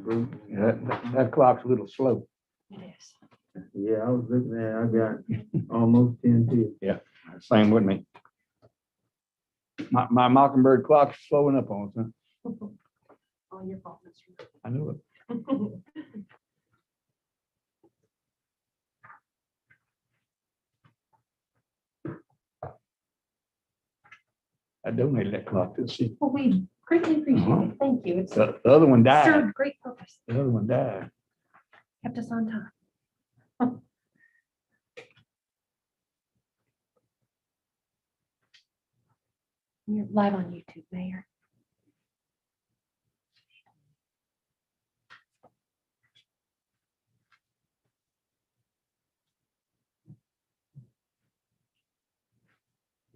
Bruce. Yeah, that clock's a little slow. It is. Yeah, I was looking at it. I got almost 10 till. Same with me. My Mockingbird clock's slowing up on us, huh? All your fault, Mr. I knew it. I donated that clock to the city. Well, we greatly appreciate it. Thank you. It's The other one died. served great purpose. The other one died. Kept us on time. You're live on YouTube, Mayor.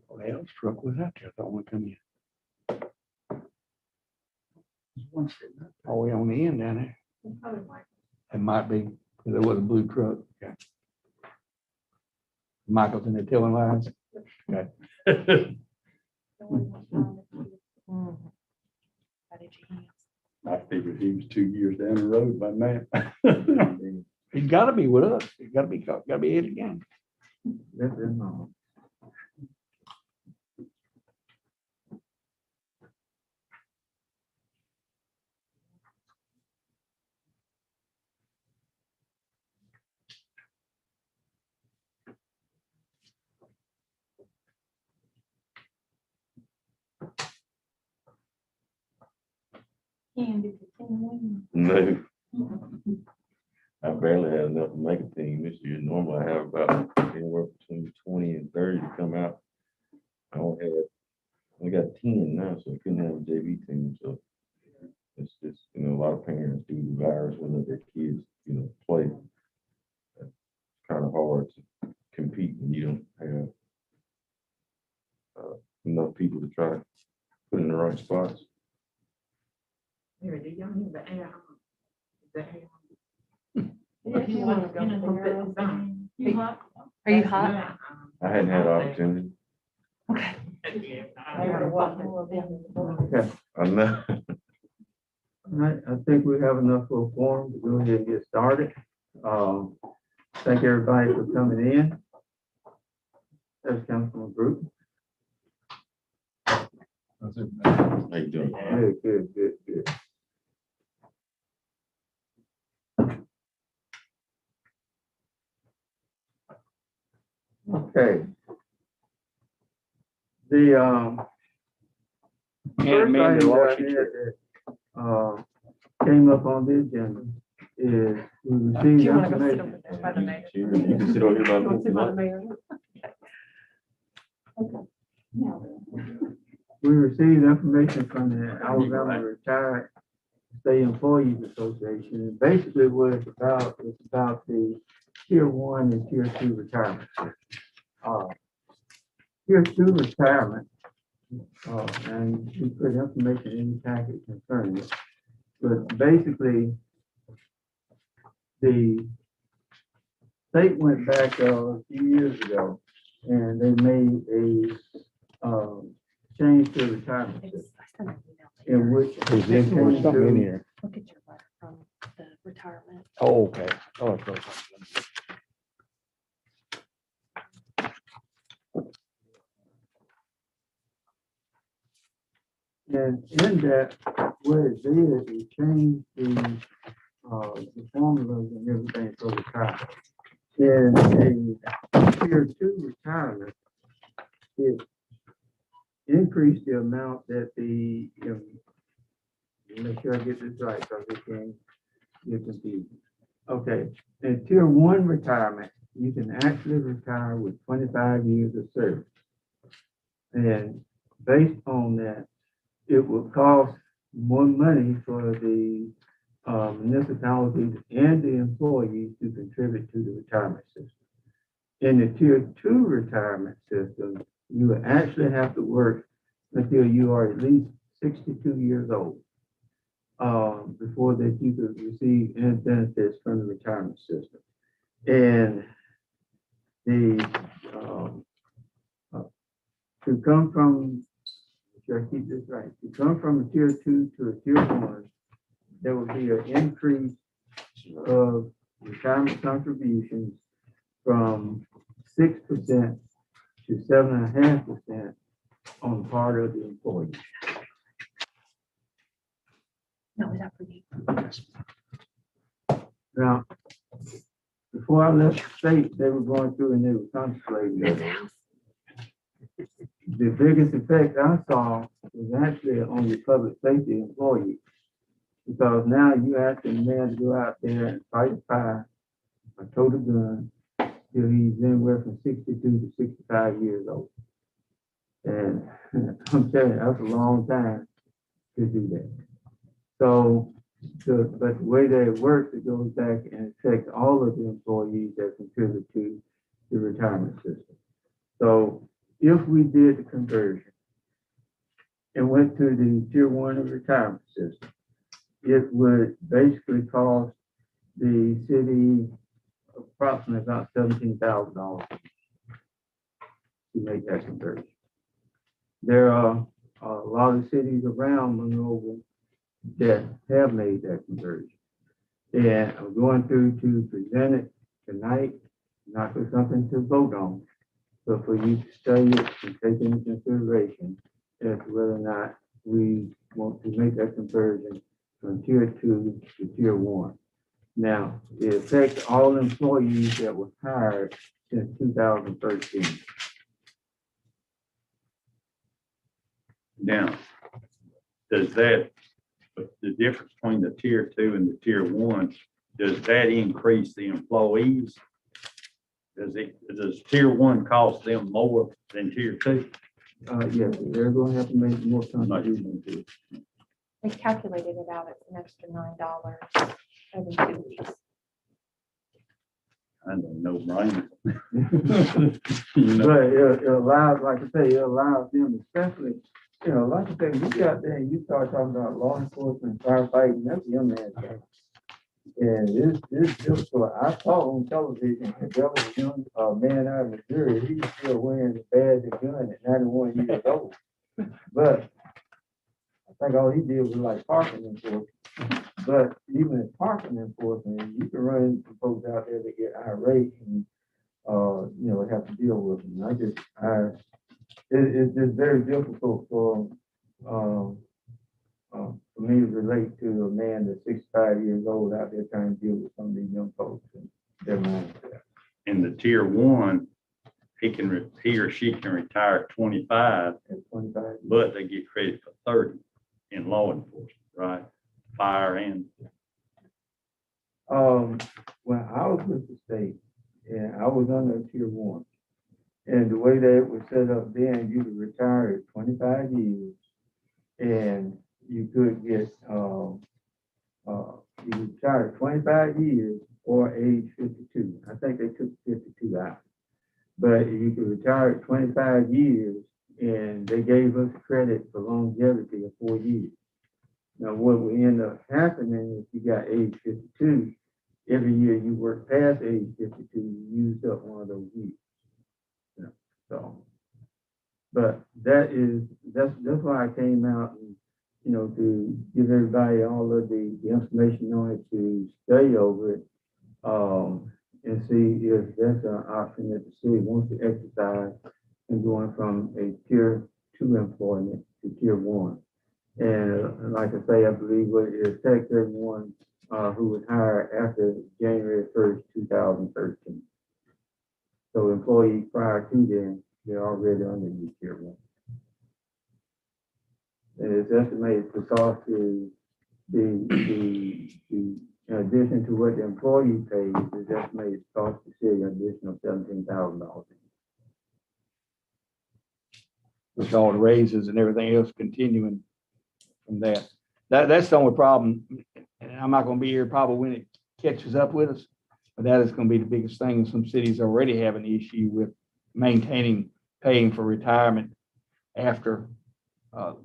What else truck was out there? I thought one come in. There's one sitting up all the way on the end down there. It might be, because there was a blue truck. Okay. Michael's in there telling lies. Okay. I figured he was 2 years down the road by now. He's got to be with us. He's got to be in again. That's it, no. No. I barely had enough to make a team this year. Normally I have about anywhere between 20 and 30 to come out. I only got 10 now, so I couldn't have a JV team. So it's just, a lot of parents do the virus when let their kids, play. It's kind of hard to compete when you don't have enough people to try to put in the right spots. Are you hot? I hadn't had opportunity. Okay. Okay. I know. All right, I think we have enough for a forum to go ahead and get started. Thank everybody for coming in. That's Councilman Group. How you doing? Good. Okay. The first Man, item the that I Washington. had that, came up on the agenda is we Do received you want to go sit information. over there by the mayor? You can sit over here by You want to sit by the the. mayor? We received information from the Alabama Retired State Employees Association. Basically what it's about the tier 1 and tier 2 retirement. Tier 2 retirement, and we put information in the packet concerning it. But basically, the state went back a few years ago and they made a change to the retirement system in which There's something in here. Look at your letter from the retirement. Oh, okay. Oh, okay. And in that, what it did, it changed the formulas and everything for retirement. In a tier 2 retirement, it increased the amount that the, make sure I get this right because it can get confusing. Okay, in tier 1 retirement, you can actually retire with 25 years of service. And based on that, it will cost more money for the municipalities and the employees to contribute to the retirement system. In the tier 2 retirement system, you will actually have to work until you are at least 62 years old before that you could receive any benefits from the retirement system. And the to come from, should I keep this right? To come from a tier 2 to a tier 1, there will be an increase of retirement contributions from 6% to 7.5% on the part of the employee. No, is that for you? Now, before I left the state, they were going through and they were contemplating This that. house. The biggest effect I saw was actually on the public safety employees. Because now you ask a man to go out there and fight a fire, or tote a gun, till he's anywhere from 62 to 65 years old. And I'm telling you, that's a long time to do that. So, but the way that it works, it goes back and affects all of the employees that contribute to the retirement system. So if we did the conversion and went to the tier 1 of retirement system, it would basically cost the city approximately about $17,000 to make that conversion. There are a lot of cities around Monroeville that have made that conversion. And I'm going through to present it tonight, not for something to vote on, but for you to study it and take into consideration as to whether or not we want to make that conversion from tier 2 to tier 1. Now, it affects all employees that were hired since 2013. Now, does that, the difference between the tier 2 and the tier 1, does that increase the employees? Does tier 1 cost them more than tier 2? Yes, they're going to have to make more contributions to it. They calculated it out, it's an extra $9 every 2 weeks. I don't know, Brian. But it allows, like I say, it allows them, especially, like I say, you get out there and you start talking about law enforcement, firefighting, that's a young man's game. And this difficult. I saw on television, there was a young man out of Missouri, he was still wearing the badge and gun at 91 years old. But I think all he did was like parking enforcement. But even in parking enforcement, you can run into folks out there that get irate and, have to deal with them. It's just very difficult for me to relate to a man that's 65 years old out there trying to deal with some of these young folks and their mindset. In the tier 1, he or she can retire at 25, At 25. but they get credit for 30 in law enforcement, right? Fire and. When I was with the state, and I was under tier 1, and the way that it was set up then, you could retire at 25 years, and you could get you could retire at 25 years or age 52. I think they took 52 out, but you could retire at 25 years, and they gave us credit for longevity of 4 years. Now, what will end up happening if you got age 52, every year you work past age 52, you used up one of those years. So, but that's why I came out and, to give everybody all of the information on it to study over it, and see if that's an option that the city wants to exercise in going from a tier 2 employment to tier 1. And like I say, I believe it affects everyone who was hired after January 1st, 2013. So employees prior to then, they're already under the tier 1. And it's estimated the cost is in addition to what the employee pays, is estimated to cost the city an additional $17,000. With all the raises and everything else continuing from that. That's the only problem. And I'm not going to be here probably when it catches up with us, but that is going to be the biggest thing. Some cities already have an issue with maintaining paying for retirement after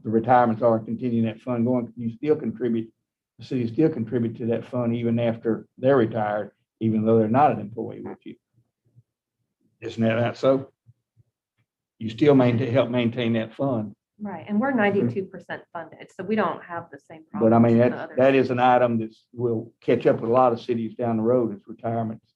the retirements are continuing that fund going. You still contribute, the city still contribute to that fund even after they're retired, even though they're not an employee with you. Isn't that so? You still help maintain that fund. Right, and we're 92% funded, so we don't have the same But I problems. mean, as the that, other that is cities. an item that will catch up with a lot of cities down the road as retirements.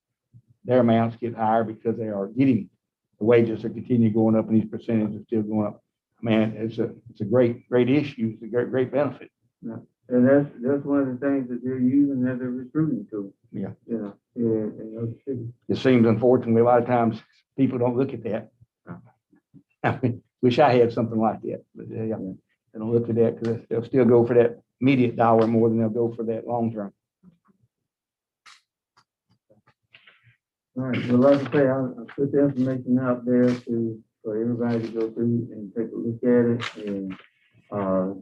Their amounts get higher because they are getting, the wages are continuing going up and these percentages are still going up. Man, it's a great issue. It's a great benefit. And that's one of the things that they're using as a recruiting tool. Yeah. You know, in other cities. It seems unfortunately, a lot of times people don't look at that. I mean, wish I had something like that, but yeah, they don't look at that because they'll still go for that immediate dollar more than they'll go for that long term. All right, well, like I say, I'll put the information out there for everybody to go through and take a look at it and,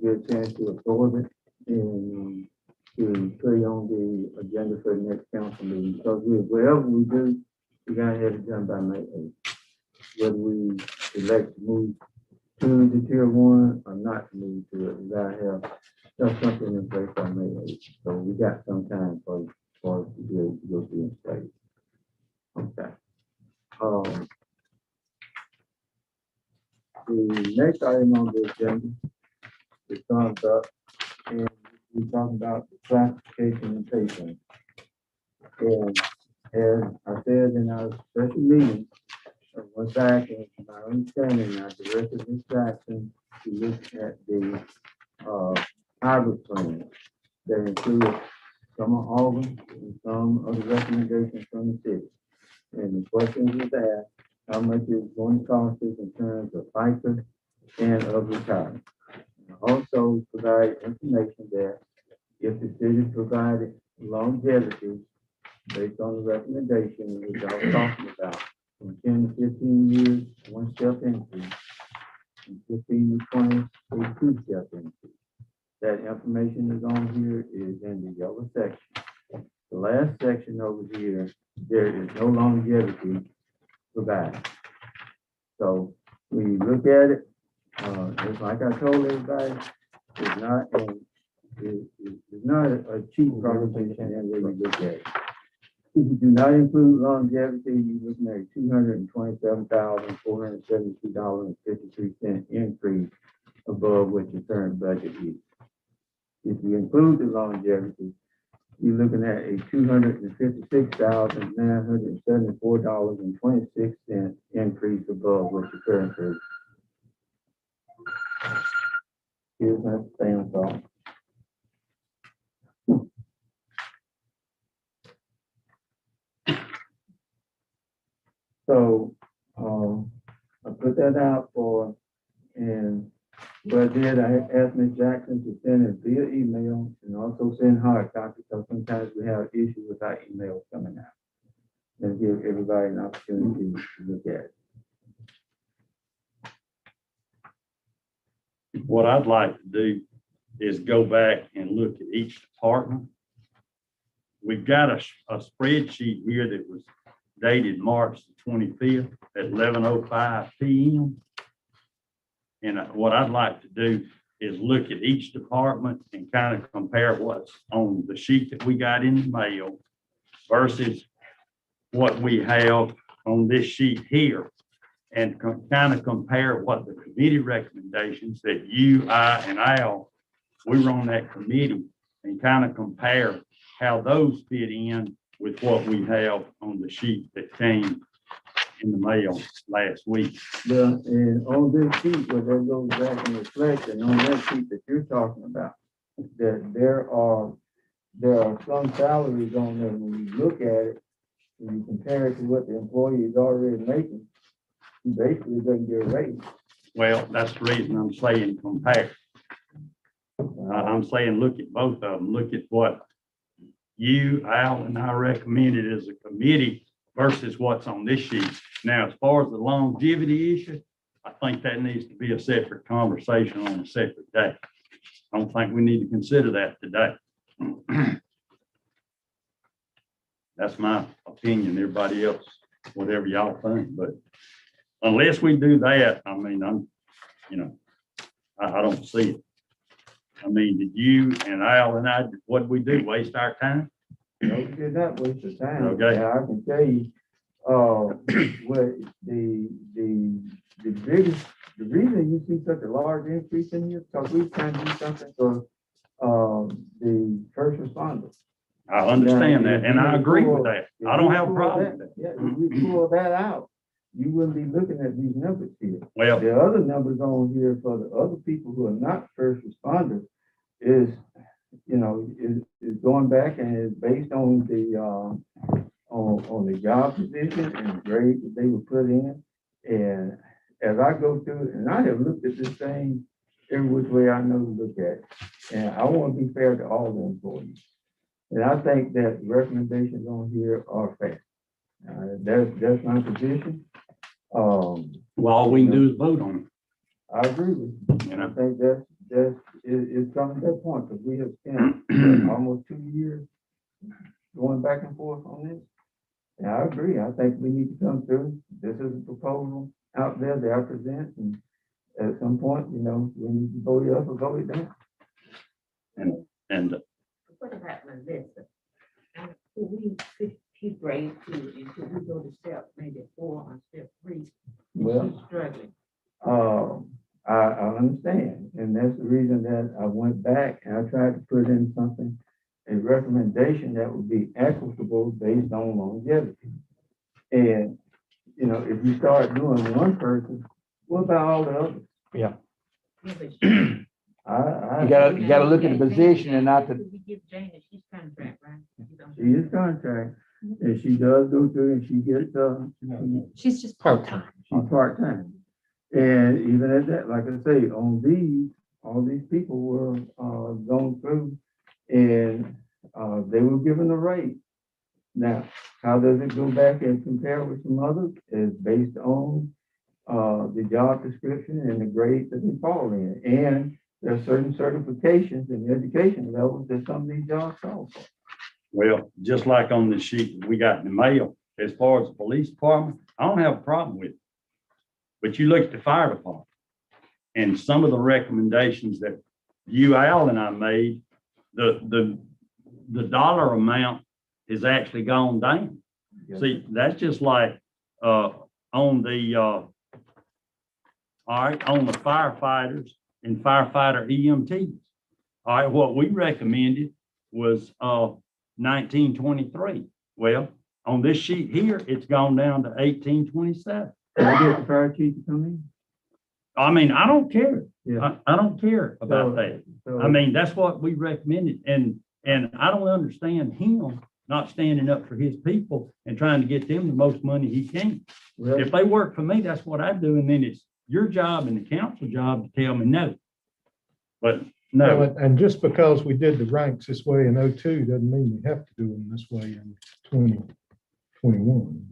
get a chance to absorb it and, to put it on the agenda for the next council meeting. Because whatever we do, we gotta have it done by May 8th. Whether we elect to move to the tier 1 or not to move to it, we gotta have something in place by May 8th. So we got some time for us to be able to go through and place. Okay. The next item on the agenda is thumbs up, and we talk about the classification and pay plan. And as I said in our special meeting, I went back and my understanding, I directed Ms. Jackson to look at the hybrid plan that included some of Auburn and some of the recommendations from the city. And the question was asked, how much is going to cost us in terms of FICA and of retirement? I also provide information that if the city provided longevity based on the recommendation which I was talking about, from 10 to 15 years, 1-step increase, from 15 to 20, a 2-step increase. That information is on here, is in the yellow section. The last section over here, there is no longevity provided. So when you look at it, it's like I told everybody, it's not a cheap proposition in the way you look at it. If you do not include longevity, you're looking at $227,472.53 increase above what your current budget is. If you include the longevity, you're looking at a $256,974.26 increase above what your current is. Here's my stand off. So, I put that out for, and what I did, I asked Ms. Jackson to send it via email and also send hard copy, because sometimes we have issues with our emails coming out. And give everybody an opportunity to look at it. What I'd like to do is go back and look at each department. We've got a spreadsheet here that was dated March the 25th at 11:05 p.m. And what I'd like to do is look at each department and kind of compare what's on the sheet that we got in the mail versus what we have on this sheet here, and kind of compare what the committee recommendations that you, I, and Al, we were on that committee, and kind of compare how those fit in with what we have on the sheet that came in the mail last week. Yeah, and on this sheet, where that goes back and reflects, and on that sheet that you're talking about, that there are some salaries on there. When you look at it, when you compare it to what the employee is already making, he basically doesn't get a raise. Well, that's the reason I'm saying compare. I'm saying look at both of them. Look at what you, Al, and I recommended as a committee versus what's on this sheet. Now, as far as the longevity issue, I think that needs to be a separate conversation on a separate day. I don't think we need to consider that today. That's my opinion. Everybody else, whatever y'all think, but unless we do that, I mean, I don't see it. I mean, did you and Al and I, what did we do? Waste our time? No, we did not waste the time. Okay. Now, I can tell you, what the the reason you see such a large increase in here, because we trying to do something for, the first responders. I understand Now, that, and I if agree we with pull- that. if I don't we have a pull problem with that. Yeah, if we pull that out, you wouldn't be looking at these numbers here. Well, The other numbers on here for the other people who are not first responders is, you know, is going back and is based on the, on the job position and the grade that they were put in. And as I go through, it, and I have looked at this thing every which way I know to look at it. And I want to be fair to all the employees. And I think that recommendations on here are fair. That's my position. well, all we can do is vote on I agree with it, you. you I know? think it's coming to that point, because we have spent almost 2 years going back and forth on this. And I agree. I think we need to come through. This is a proposal out there that I present, and at some point, you know, we need to vote it up or vote it down. And What about Melissa? Could we keep grade two until we go to step maybe 4 or step 3? Well, She's struggling. I understand, and that's the reason that I went back and I tried to put in something, a recommendation that would be equitable based on longevity. And, you know, if you start doing one person, what about all the others? Yeah, but she- I. You gotta look at the position and not the, We give Jana, she's contract, right? She is contract, and she does go through and she gets, She's just part-time. she's part-time. And even at that, like I say, on these, all these people were, going through and, they were given a raise. Now, how does it go back and compare with some others is based on, the job description and the grade that they fall in. And there are certain certifications and education levels that some of these jobs call for. well, just like on the sheet we got in the mail, as far as the police department, I don't have a problem with it. But you look at the fire department and some of the recommendations that you, Al, and I made, the dollar amount has actually gone down. See, that's just like, on the, all right, on the firefighters and firefighter EMTs. All right, what we recommended was, 1923. Well, on this sheet here, it's gone down to 1827. Can I get the fire chief to come in? I mean, I don't care. Yeah. I don't care about So- that. So- I mean, that's what we recommended, and I don't understand him not standing up for his people and trying to get them the most money he can. Well, If they work for me, that's what I do, and then it's your job and the council job to tell me no. But no, Well, and just because we did the ranks this way in '02 doesn't mean we have to do them this way in 2021.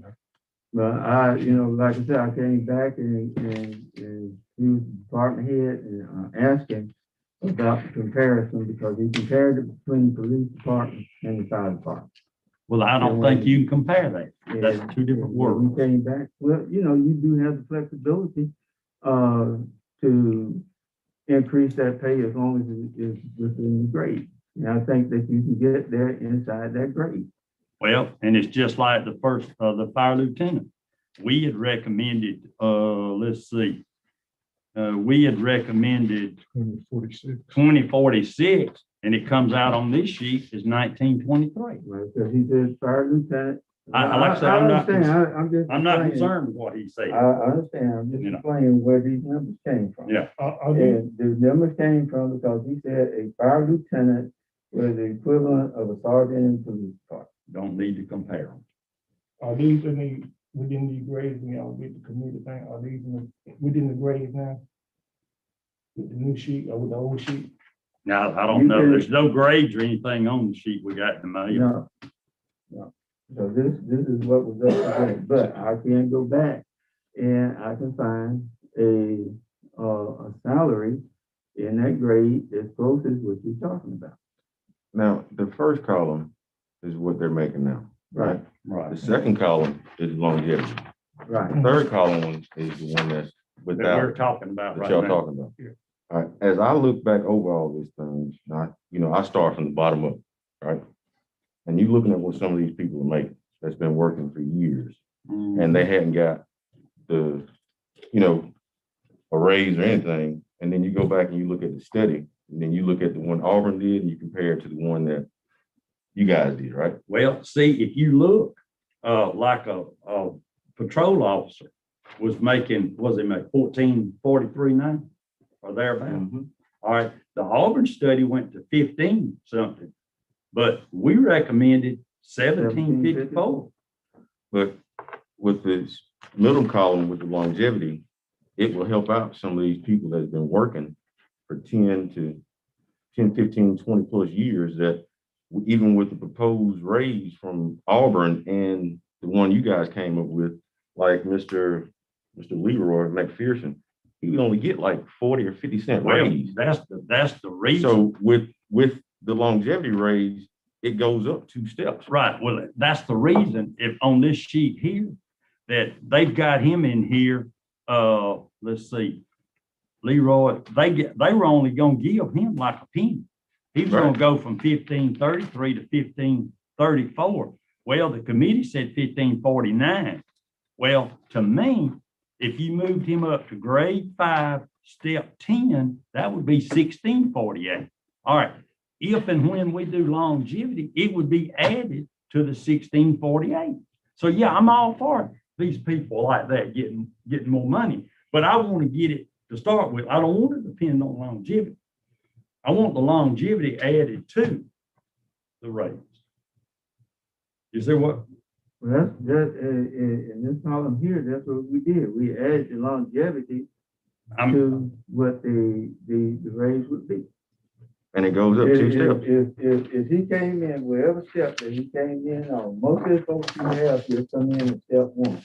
but I, you know, like I said, I came back and he was the department head and asked him about the comparison because he compared it between the police department and the fire department. well, I don't think you can compare that. That's And- two different and worlds. We came back, well, you know, you do have the flexibility, to increase that pay as long as it is within the grade. And I think that you can get there inside that grade. Well, and it's just like the first, the fire lieutenant. We had recommended, let's see. We had recommended 2046. 2046, and it comes out on this sheet as 1923. Right, because he says fire lieutenant. Like I said, I'm not understand. I'm just. I'm not explaining. concerned with what he said. I understand. I'm just You know. explaining where these numbers came from. Yeah. Are these, And the numbers came from because he said a fire lieutenant was the equivalent of a sergeant in the police department. Don't need to compare them. Are these in the, within the grades, and y'all get the committee thing, are these in the, within the grades now? With the new sheet or with the old sheet? Now, I don't You know, can- there's no grades or anything on the sheet we got in the mail. No, no. So this is what was up to date, but I can go back and I can find a salary in that grade as close as what you're talking about. Now, the first column is what they're making now, right? The Right. second column is longevity. Right. The third column is the one that's That we're without, talking about that right y'all now. talking about. Yeah. All right, as I look back over all these things, I start from the bottom up, right? And you looking at what some of these people are making, that's been working for years, Mm. and they hadn't got the, you know, a raise or anything, and then you go back and you look at the study, and then you look at the one Auburn did, and you compare it to the one that you guys did, right? Well, see, if you look, like a patrol officer was he make 1443 now or thereabout? All right, the Auburn study went to 15 something, but we recommended 1754. But with this middle column with the longevity, it will help out some of these people that have been working for 10, 15, 20 plus years, that even with the proposed raise from Auburn and the one you guys came up with, like Mr. Leroy McPherson, he would only get like 40 or 50 cent Well, raise. that's the reason. So with the longevity raise, it goes up 2 steps. Right, well, that's the reason, if on this sheet here, that they've got him in here, let's see, Leroy, they were only gonna give him like a penny. He was gonna Right. go from 1533 to 1534. Well, the committee said 1549. Well, to me, if you moved him up to grade 5, step 10, that would be 1648. All right, if and when we do longevity, it would be added to the 1648. So yeah, I'm all for these people like that getting more money, but I want to get it to start with. I don't want to depend on longevity. I want the longevity added to the raise. You see what? Well, in this column here, that's what we did. We added the longevity I'm, to what the raise would be. And it goes up 2 steps. If he came in, wherever step that he came in on, most of the folks you have here come in at step 1.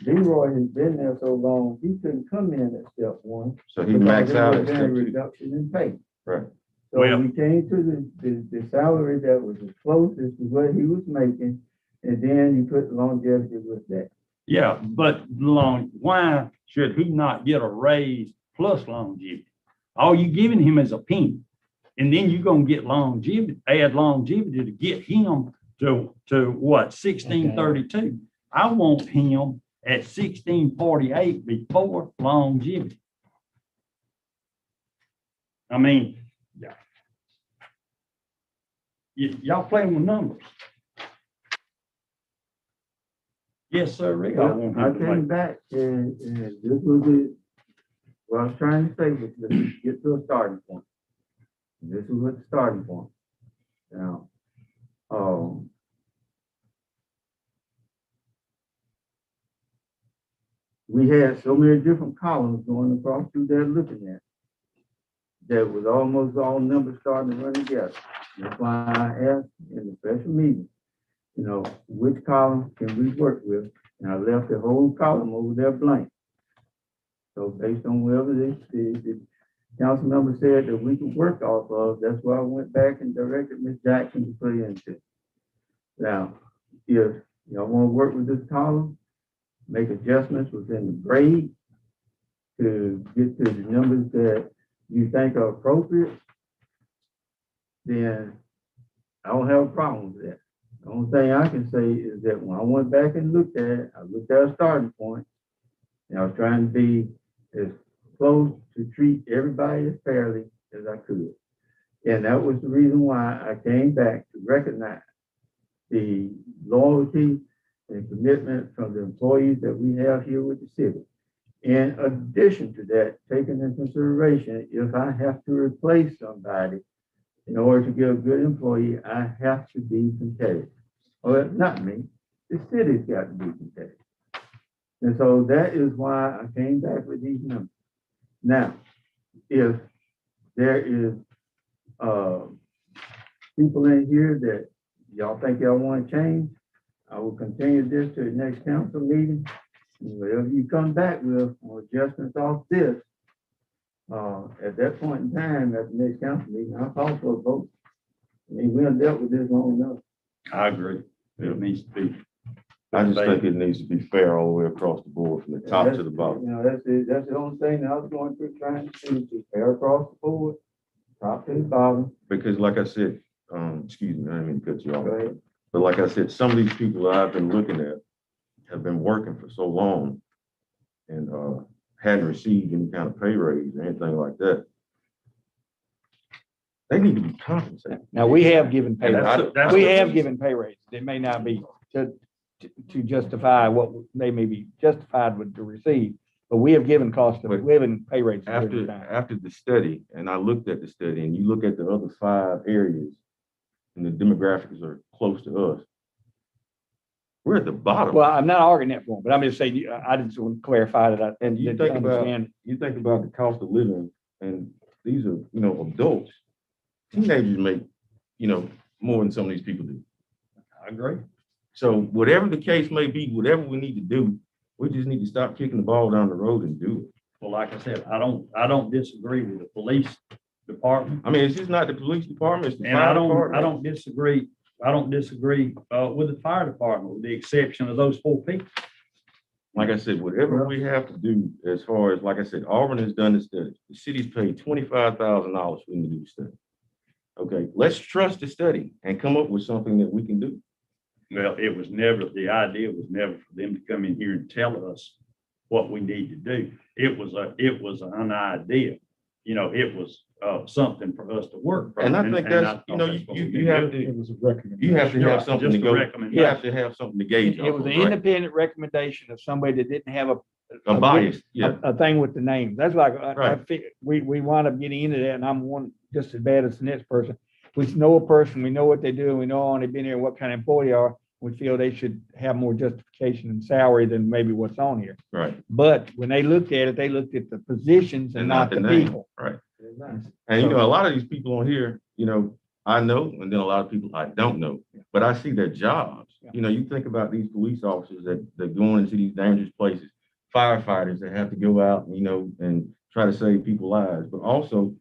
Leroy has been there so long, he couldn't come in at step 1. So he maxed out at Because there step was a 2. reduction in pay. Right. So Well- we came to the salary that was the closest to what he was making, and then you put longevity with that. yeah, but why should he not get a raise plus longevity? All you giving him is a penny. And then you're gonna get longevity, add longevity to get him to what, 1632. I want him at 1648 before longevity. I mean, yeah. Y'all playing with numbers. Yes, sir, Rick. I want I him to came make- back and this was what I was trying to say was to get to a starting point. And this is what the starting point. Now, we had so many different columns going across through there looking at. That was almost all numbers starting to run together. That's why I asked in the special meeting, which column can we work with? And I left the whole column over there blank. So based on whatever the council member said that we could work off of, that's why I went back and directed Ms. Jackson to put it into. Now, if y'all want to work with this column, make adjustments within the grade to get to the numbers that you think are appropriate, then I don't have a problem with that. The only thing I can say is that when I went back and looked at it, I looked at a starting point, and I was trying to be as close to treat everybody as fairly as I could. And that was the reason why I came back to recognize the loyalty and commitment from the employees that we have here with the city. In addition to that, taking into consideration, if I have to replace somebody in order to get a good employee, I have to be competitive. Well, not me, the city's got to be competitive. And so that is why I came back with these numbers. Now, if there is people in here that y'all think y'all want to change, I will continue this to the next council meeting. And whatever you come back with on adjustments off this, at that point in time, at the next council meeting, I'll call for a vote. I mean, we have dealt with this long enough. I agree. It needs to be. I just think it needs to be fair all the way across the board, from the top to the bottom. That's the only thing that I was going through trying to do, to fair across the board, top to the bottom. Because like I said, excuse me, I didn't mean to cut you off. Go ahead. But like I said, some of these people that I've been looking at have been working for so long and hadn't received any kind of pay raise or anything like that, they need to be compensated. Now, we have given pay, And that's we the have reason. given pay raises. It may not be to justify what they may be justified with to receive, but we have given cost of But living pay raises. every After, time. after the study, and I looked at the study, and you look at the other 5 areas, and the demographics are close to us, we're at the bottom. Well, I'm not arguing that point, but I'm just saying, I just want to clarify that. And you think about the cost of living, and these are, adults. Teenagers make, more than some of these people do. I agree. So whatever the case may be, whatever we need to do, we just need to stop kicking the ball down the road and do it. Well, like I said, I don't disagree with the police department. I mean, it's just not the police department, it's the And I fire don't department. disagree with the fire department, with the exception of those 4 people. Like I said, whatever we have to do, as far as, like I said, Auburn has done the study. The city's paid $25,000 for them to do the study. Okay, let's trust the study and come up with something that we can do. Well, the idea was never for them to come in here and tell us what we need to do. It was an idea, it was something for us to work from. And I think that's, thought that's what we you could have do. to, It was a recommendation. you have to have something to Just a go, recommendation. you have to have something to gauge. It was off an of, right? independent recommendation of somebody that didn't have A bias, yeah. a thing with the name. That's like, Right. we wind up getting into that, and I'm one just as bad as the next person. We know a person, we know what they do, and we know how long they've been here, what kind of employee they are. We feel they should have more justification and salary than maybe what's on here. Right, But when they looked at it, they looked at the positions and not the name, people. right. And a lot of these people on here, I know, and then a lot of people I don't know, but I see their jobs. Yeah. You think about these police officers that go into these dangerous places, firefighters that have to go out, and try to save people's lives, but also,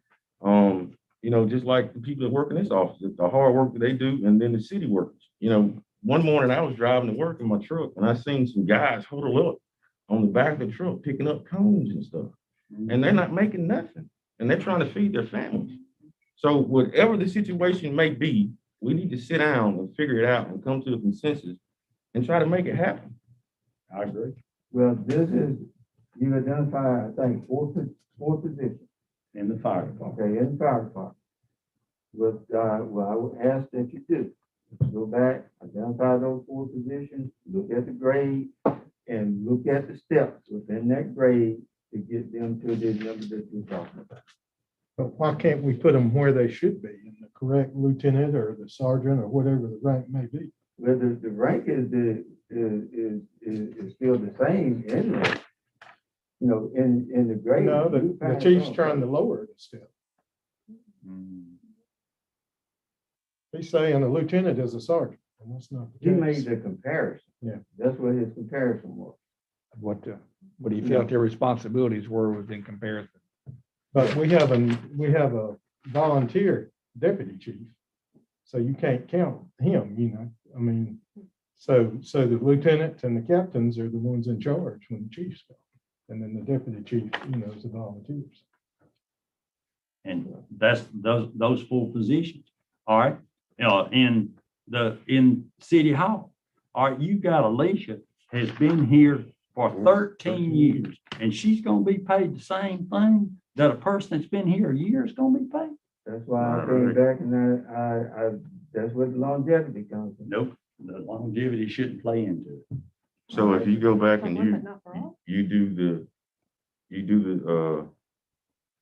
just like the people that work in this office, the hard work that they do, and then the city workers. One morning I was driving to work in my truck, and I seen some guys huddle up on the back of the truck, picking up cones and stuff, and they're not making nothing, and they're trying to feed their families. So whatever the situation may be, we need to sit down and figure it out and come to a consensus and try to make it happen. I agree. Well, you identify, I think, four positions, In the fire department. okay, in the fire department. Well, I would ask that you do, go back, identify those 4 positions, look at the grade, and look at the steps within that grade to get them to the number that you're talking about. But why can't we put them where they should be, in the correct lieutenant or the sergeant or whatever the rank may be? Well, the rank is still the same in there. In the grade. No, you the find chief's something. trying to lower the step. Mm. He's saying a lieutenant is a sergeant, and that's not He the made case. the comparison. Yeah. That's what his comparison was. What he felt their responsibilities were within comparison. But we have a volunteer deputy chief, so you can't count him, I mean, so the lieutenants and the captains are the ones in charge when the chief's gone. And then the deputy chief, is the volunteers. And that's those 4 positions. All right. In City Hall. All right, you got Alicia has been here for 13 years, and she's gonna be paid the same thing that a person that's been here a year is gonna be paid. That's why I came back and I that's what the longevity comes from. Nope, the longevity shouldn't play into it. So if you go back For and women, not for all. you do the,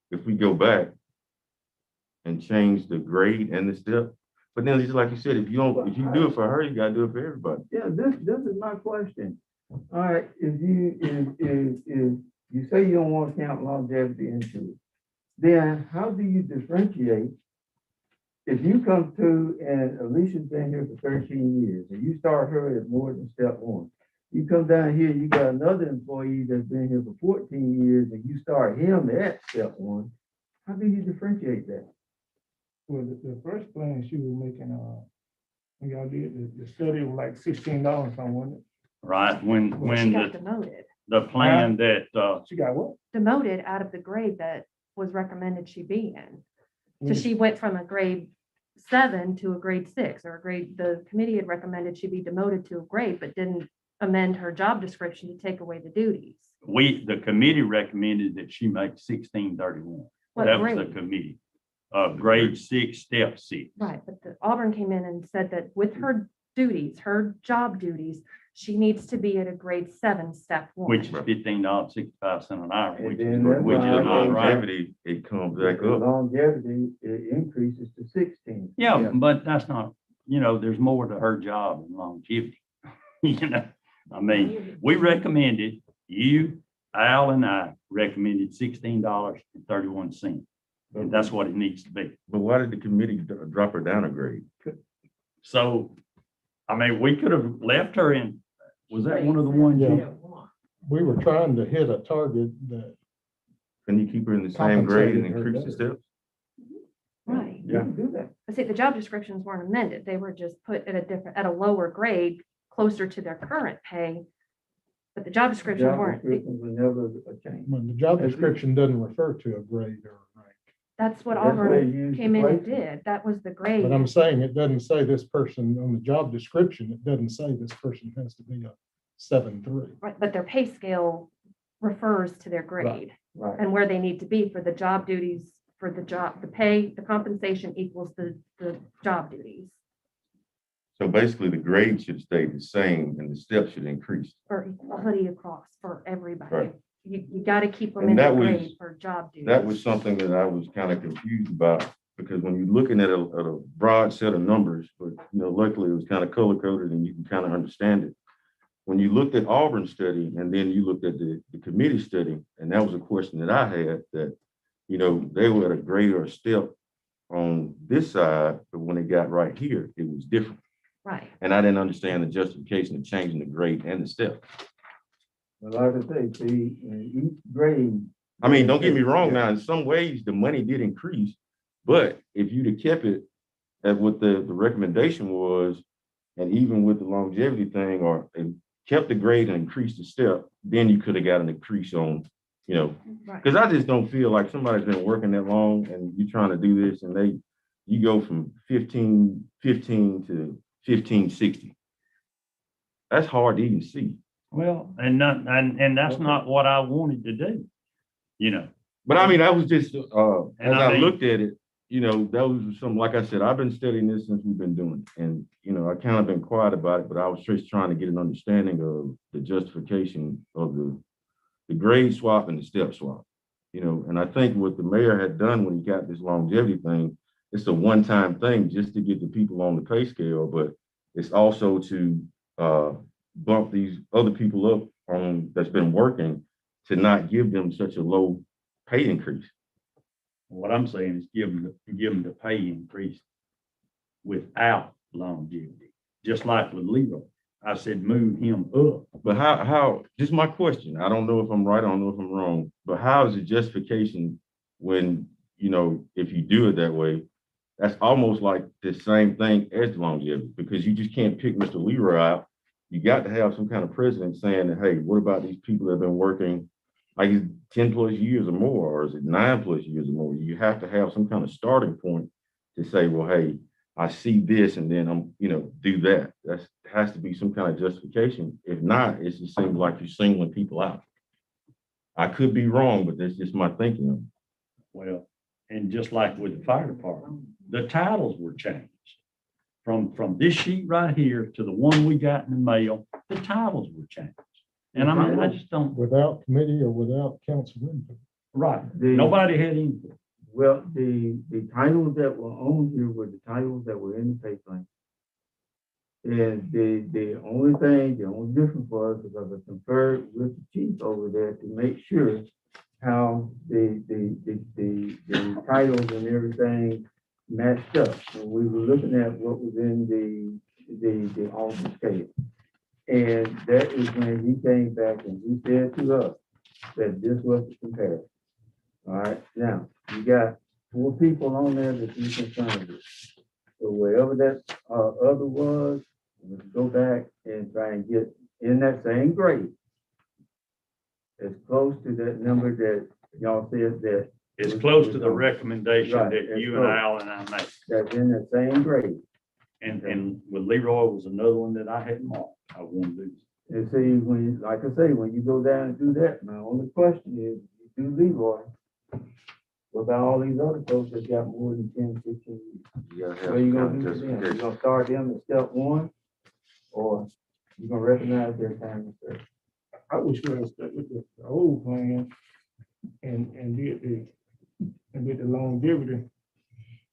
if we go back and change the grade and the step, but then just like you said, if you do it for her, you gotta do it for everybody. Yeah, this is my question. All right, if you say you don't want to count longevity into it, then how do you differentiate? If you come to, and Alicia's been here for 13 years, and you start her at more than step 1. You come down here, you got another employee that's been here for 14 years, and you start him at step 1. How do you differentiate that? Well, the first plan she was making, when y'all did the study was like $16 on, wasn't it? Right, when She got demoted, the plan that, She got what? demoted out of the grade that was recommended she be in. So she went from a grade 7 to a grade 6, or the committee had recommended she be demoted to a grade, but didn't amend her job description to take away the duties. the committee recommended that she make 1631. What That was the grade? committee, grade 6, step 6. Right, but Auburn came in and said that with her duties, her job duties, she needs to be at a grade 7, step 1. Which is $15.65 an hour, And which then is, that's which is why I not think right. Longevity, it comes back The up. longevity, it increases to 16. Yeah, but that's not, there's more to her job than longevity. I mean, we recommended, Al and I recommended $16.31. And that's what it needs to be. But why did the committee drop her down a grade? So, I mean, we could have left her in, was that one of the ones Yeah. you? We were trying to hit a target that, Can you keep her in the same grade and Compensated her increase the better. steps? Right. You can do that. But see, the job descriptions weren't amended. They were just put at a lower grade, closer to their current pay. But the job descriptions Job weren't. descriptions were never a change. when the job description doesn't refer to a grade or a rank. That's what That's what they Auburn used came to in and place it. did. That was the grade. But I'm saying it doesn't say this person on the job description, it doesn't say this person has to be a 7.3. Right, but their pay scale refers to their grade Right. and where they need to be for the job duties, for the job, the pay, the compensation equals the job duties So basically, the grade should stay the same and the steps should increase. for equality across for everybody. Right. You got to keep them And in the that was- grade for job duties. That was something that I was kind of confused about, because when you're looking at a broad set of numbers, but luckily it was kind of color coded and you can kind of understand it. When you looked at Auburn's study and then you looked at the committee study, and that was a question that I had, that, they were at a grade or a step on this side, but when it got right here, it was different. Right. And I didn't understand the justification of changing the grade and the step. But like I say, see, in each grade. I mean, don't get me wrong now, in some ways, the money did increase, but if you'd have kept it at what the recommendation was, and even with the longevity thing, or kept the grade and increased the step, then you could have got an increase on, Right. because I just don't feel like somebody's been working that long and you're trying to do this and you go from 1515 to 1560. That's hard to even see. Well, and that's not what I wanted to do, But I mean, that was just, as And I I mean- looked at it, that was some, like I said, I've been studying this since we've been doing it. And, I kind of been quiet about it, but I was just trying to get an understanding of the justification of the grade swap and the step swap. And I think what the mayor had done when he got this longevity thing, it's a one-time thing just to get the people on the pay scale, but it's also to bump these other people up that's been working, to not give them such a low pay increase. What I'm saying is give them the pay increase without longevity, just like with Leroy. I said, move him up. But how, just my question, I don't know if I'm right, I don't know if I'm wrong, but how is the justification when, if you do it that way, that's almost like the same thing as longevity, because you just can't pick Mr. Leroy out. You got to have some kind of precedent saying that, hey, what about these people that have been working like 10 plus years or more, or is it 9 plus years or more? You have to have some kind of starting point to say, well, hey, I see this and then I'm, do that. That has to be some kind of justification. If not, it just seems like you're singling people out. I could be wrong, but that's just my thinking. Well, and just like with the fire department, the titles were changed. From this sheet right here to the one we got in the mail, the titles were changed. And I mean, I just don't, Without committee or without council input. right, The- nobody had input. Well, the titles that were on here were the titles that were in the pay plan. And the only difference was because I conferred with the chief over there to make sure how the titles and everything matched up. So we were looking at what was in the Alton scale. And that is when he came back and he said to us that this was the comparison. All right, now, you got 4 people on there that you concerned with. So wherever that other was, let's go back and try and get in that same grade, as close to that number that y'all said that It's close to the recommendation Right, that it's you and close. Al and I made. that's in that same grade. And with Leroy was another one that I had marked. I wanted to do. And see, when, like I say, when you go down and do that, my only question is, you do Leroy. What about all these other folks that got more than 10, 15 years? You gotta have What are you some gonna kind do of to them? You justification. gonna start them at step one? Or you gonna recognize their time of service? I wish we had stuck with the old plan and did the longevity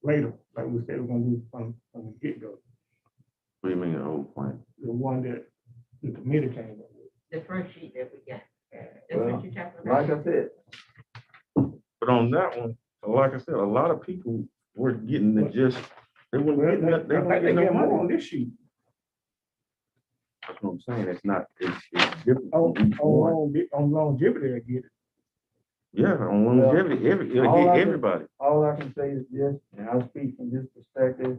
later, like we said, we're gonna do from the get-go. What do you mean, the old plan? The one that the committee came up with. The first sheet that we got. That's Well, what you're talking about. Like I said, But on that one, like I said, a lot of people were getting the just, they weren't Well, getting, they they weren't getting no get more on money. this sheet. That's what I'm saying, it's not, it's different. On, from each one. on longevity, I get it. Yeah, on longevity, all I can- everybody. all I can say is this, and I speak from this perspective,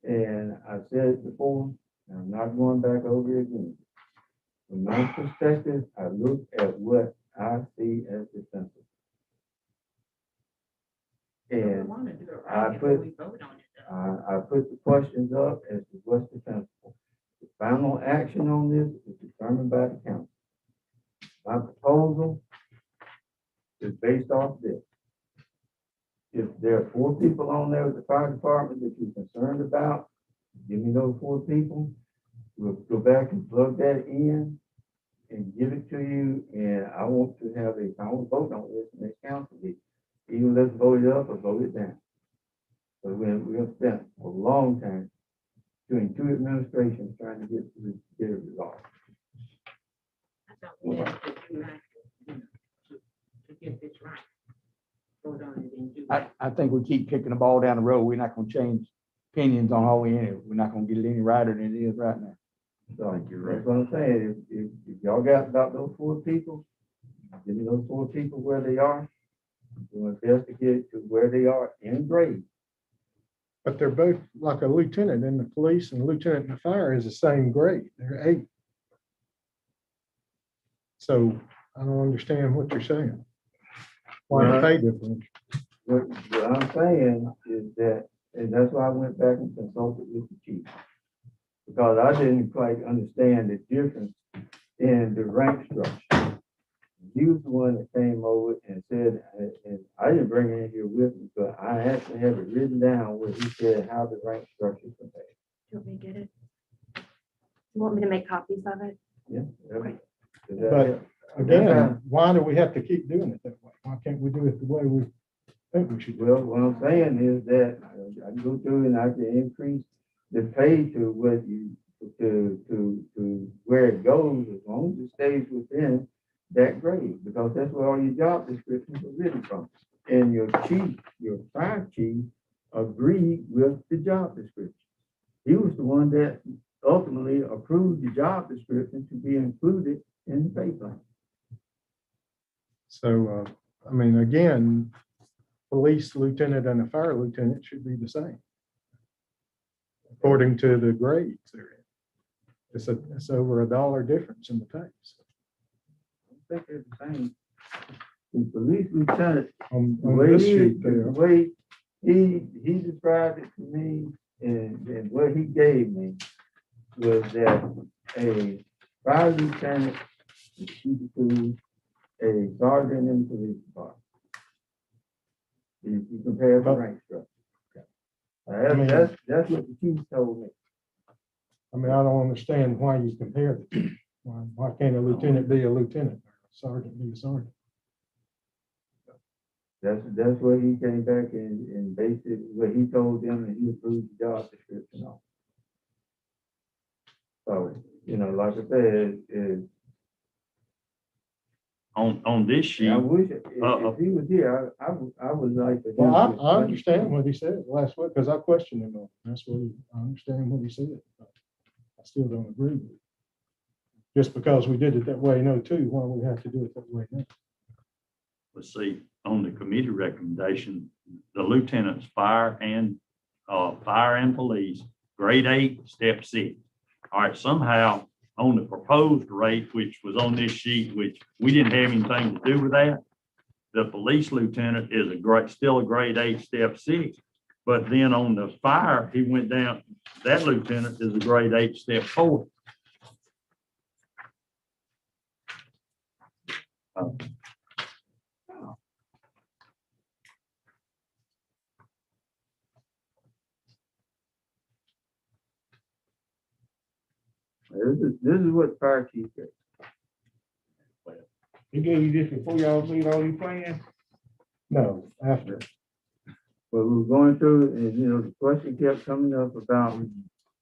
and I said it before, and I'm not going back over it again. From my perspective, I look at what I see as defensive. We And wanna do it I right before put- we vote on it. though. I put the questions up as to what's defensible. The final action on this is determined by the council. My proposal is based off this. If there are 4 people on there with the fire department that you're concerned about, give me those 4 people. We'll go back and plug that in and give it to you, and I want to have a final vote on this next council meeting. Either let's vote it up or vote it down. But we've spent a long time doing 2 administrations trying to get it resolved. I thought we had to do right, you know, to get this right. Vote on it and do it. I think we keep kicking the ball down the road. We're not gonna change opinions on how we end it. We're not gonna get it any righter than it is right now. So think you're right. that's what I'm saying. If y'all got about those 4 people, give me those 4 people where they are. We'll investigate to where they are in grade. But they're both like a lieutenant in the police and a lieutenant in the fire is the same grade. They're 8. So I don't understand what you're saying. Why the pay difference? What I'm saying is that, and that's why I went back and consulted with the chief. Because I didn't quite understand the difference in the rank structure. He was the one that came over and said, and I didn't bring it in here with me, but I actually have it written down where he said how the rank structure is compared. Do you want me to get it? You want me to make copies of it? Yeah. Okay. But again, why do we have to keep doing it that way? Why can't we do it the way we think we should do Well, what I'm saying is that I can go through and I can increase the pay to what you, to where it goes, as long as it stays within that grade, because that's where all your job descriptions are written from. And your chief, your fire chief agreed with the job description. He was the one that ultimately approved the job description to be included in the pay plan. So, I mean, again, police lieutenant and a fire lieutenant should be the same. According to the grades they're in. It's over $1 difference in the pay. I think it's the same. The police lieutenant, On the way this he, sheet the there, way he described it to me and what he gave me was that a fire lieutenant is equal to a sergeant in the police department. You compare the rank structure. That's what the chief told me. I mean, I don't understand why you compare the two. Why can't a lieutenant be a lieutenant, or a sergeant be a sergeant? That's what he came back and basically what he told them, and he approved the job description on. So, you know, like I said, On this sheet, I wish if he was here, I would like to. Well, I understand what he said last week, because I questioned him on it. That's what I understand what he said. But I still don't agree with it. Just because we did it that way in '02, why we have to do it that way now? let's see, on the committee recommendation, the lieutenants, fire and police, grade 8, step 6. All right, somehow on the proposed rate, which was on this sheet, which we didn't have anything to do with that, the police lieutenant is still a grade 8, step 6. But then on the fire, he went down, that lieutenant is a grade 8, step 4. This is what fire chief said. He gave you this before y'all made all these plans? No, after. But we were going through, and the question kept coming up about,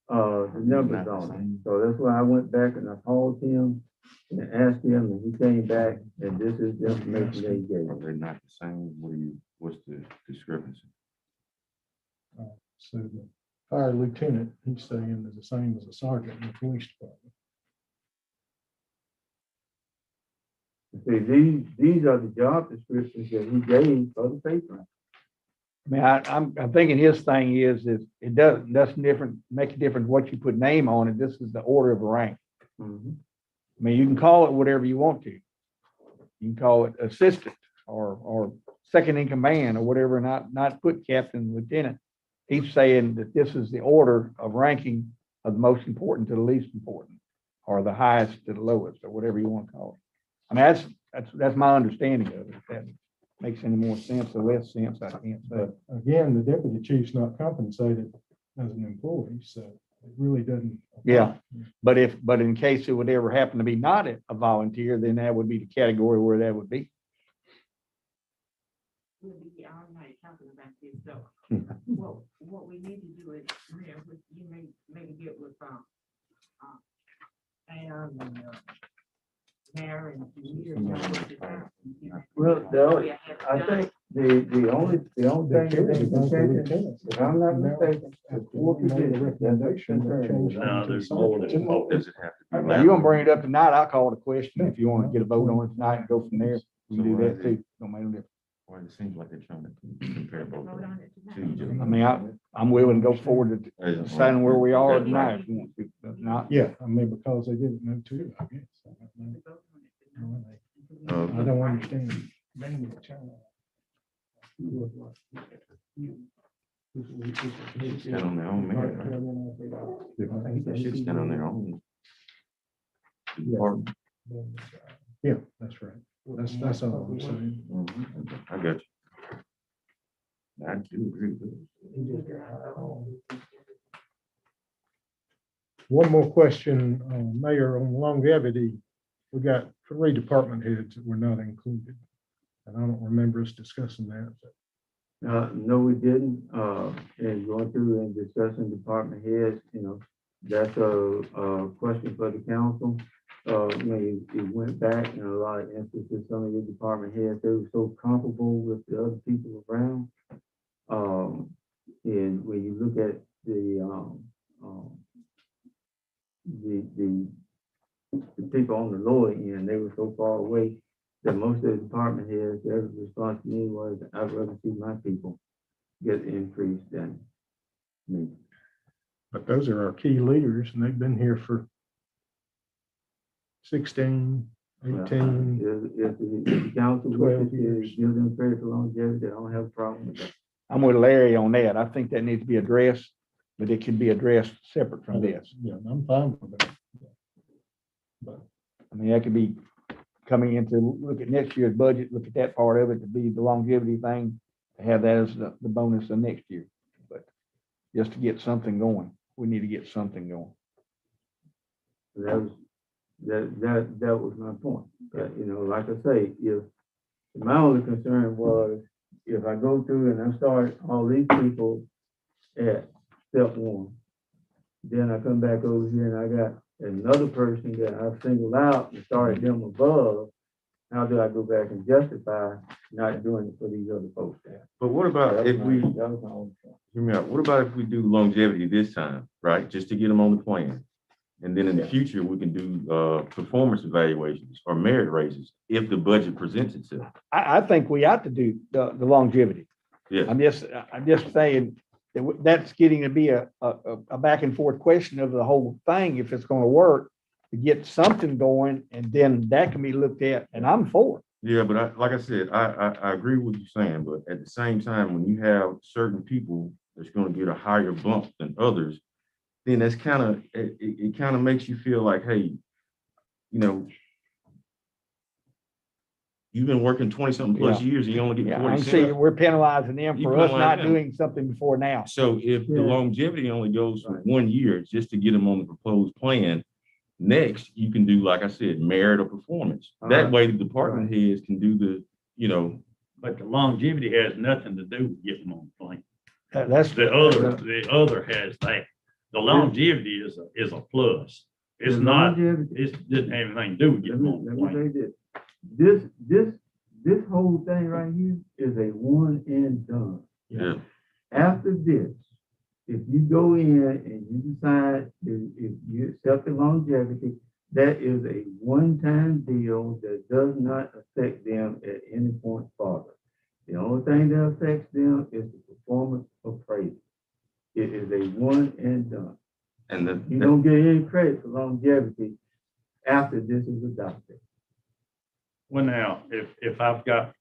the numbers on it. So that's why I went back and I called him and asked him, and he came back, and this is the information that he gave. Are they not the same? What's the discrepancy? So the fire lieutenant, he's saying is the same as a sergeant in the police department. See, these are the job descriptions that he gave for the paper. I mean, I'm thinking his thing is it doesn't make a difference what you put name on it. This is the order of rank. Mhm. I mean, you can call it whatever you want to. You can call it assistant or second in command or whatever, not put captain, lieutenant. He's saying that this is the order of ranking of the most important to the least important, or the highest to the lowest, or whatever you want to call it. I mean, that's my understanding of it. If that makes any more sense or less sense, I can't say. But again, the deputy chief's not compensated as an employee, so it really doesn't. Yeah. But in case it would ever happen to be not a volunteer, then that would be the category where that would be. We'll be all night talking about this, so what we need to do is, you may maybe get with, Sam and, Mayor and. Well, I think the only thing that if I'm not mistaken, the four positions, No, there's more than four. Does it have to be? Now, you want to bring it up tonight, I'll call it a question. If you want to get a vote on it tonight and go from there, we can do that too. Don't make no difference. Or it seems like they're trying to compare both of them to each I other. mean, I'm willing to go forward to deciding where we are tonight if you want to. If not, Yeah, I mean, because they didn't know too, I guess. I don't know. I don't understand. They should stand on their own merit. I think they should stand on their own. Department. Yeah, that's right. That's all I'm saying. I got you. I do agree with it. One more question, Mayor, on longevity. We got 3 department heads that were not included. And I don't remember us discussing that. no, we didn't, and going through and discussing department heads, that's a question for the council. It went back in a lot of instances, some of your department heads, they were so comfortable with the other people around. And when you look at the people on the lower end, they were so far away that most of the department heads, their response to me was, I'd rather see my people get increased than me. But those are our key leaders and they've been here for 16, 18. If the council 12 wishes years. to give them credit for longevity, I don't have a problem with that. I'm with Larry on that. I think that needs to be addressed, but it can be addressed separate from this. Yeah, I'm fine with that. But I mean, that could be coming into, look at next year's budget, look at that part of it to be the longevity thing, to have that as the bonus of next year. But just to get something going, we need to get something going. That was my point. Like I say, if my only concern was if I go through and I start all these people at step 1, then I come back over here and I got another person that I've singled out and started them above. How do I go back and justify not doing it for these other folks there? But what about if we, That was my only point. hear me out, what about if we do longevity this time, right? Just to get them on the plan. And then in the future, we can do performance evaluations or merit raises if the budget presents itself. I think we ought to do the longevity. Yeah. I'm just saying that that's getting to be a back and forth question of the whole thing, if it's going to work, to get something going, and then that can be looked at, and I'm for it. Yeah, but like I said, I agree with you saying, but at the same time, when you have certain people that's going to get a higher bump than others, then that's kind of, it kind of makes you feel like, hey, You've been working 20-something plus years and you only get Yeah, 40 I'm saying cents. we're penalizing them You for us penalize not them. doing something before now. So if the Yeah. longevity only goes for Right. 1 year, just to get them on the proposed plan, next you can do, like I said, merit or performance. That way the department heads can do the, you know, But the longevity has nothing to do with getting on the plane. That's The other has that. The longevity is a plus. It's The not, longevity- it doesn't have anything to do with Let getting me, on the let me plane. say this whole thing right here is a one and done. yeah, After this, if you go in and you decide if you accept the longevity, that is a one-time deal that does not affect them at any point further. The only thing that affects them is the performance appraisal. It is a one and done. and You don't get any credit for longevity after this is adopted. Well, now, if I've got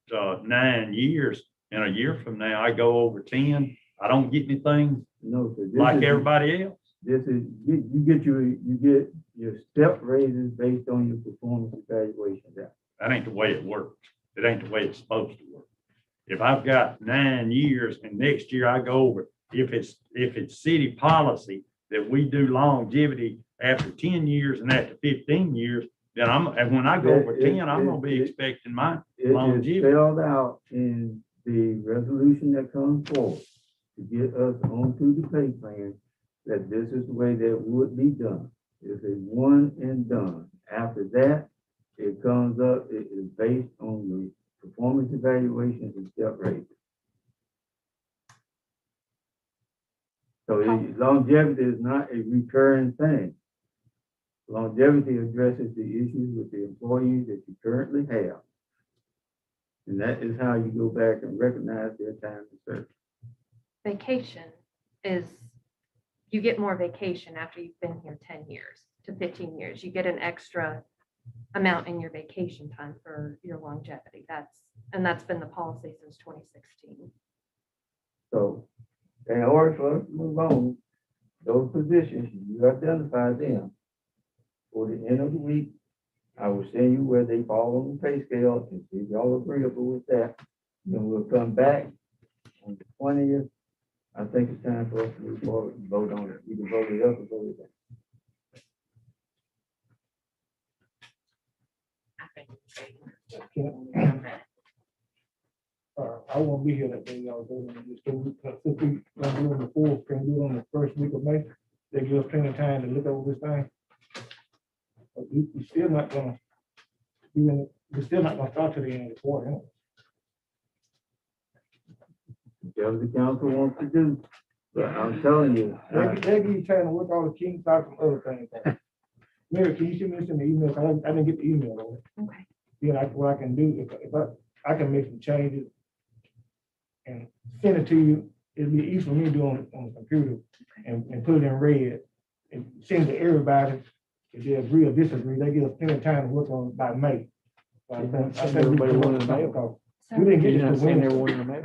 9 years and a year from now, I go over 10, I don't get anything No, so this like is- everybody else. This is, you get your step raises based on your performance evaluation. That ain't the way it works. It ain't the way it's supposed to work. If I've got 9 years and next year I go over, if it's city policy that we do longevity after 10 years and after 15 years, then and when I go over 10, I'm gonna be expecting my It is longevity. spelled out in the resolution that comes forward to get us onto the pay plan, that this is the way that would be done. It's a one and done. After that, it comes up, it is based on the performance evaluations and step raises. So longevity is not a recurring thing. Longevity addresses the issues with the employees that you currently have. And that is how you go back and recognize their time to serve. Vacation is, you get more vacation after you've been here 10 years to 15 years. You get an extra amount in your vacation time for your longevity. That's been the policy since 2016. So in order for us to move on, those positions, you identify them. For the end of the week, I will send you where they fall on the pay scale, and if y'all agreeable with that, then we'll come back on the 20th. I think it's time for us to move forward and vote on it. You can vote it up or vote it down. I won't be here that day, y'all. Since we gonna do it on the 4th, can we do it on the first week of May? They give us plenty of time to look over this thing. But we still not gonna, we're still not gonna start to the end of the quarter. Whatever the council wants to do, but I'm telling you, They give you time to work all the kinks out from other things. Mary, can you send me this in the email? 'Cause I didn't get the email on it. Okay. Then what I can do, if I can make some changes and send it to you, it'd be easy for me to do on the computer and put it in red and send it to everybody. If they agree or disagree, they give us plenty of time to work on it by May. So I think everybody we one in can the mail. because So- we didn't You get didn't this to send Wednesday. everyone in the mail.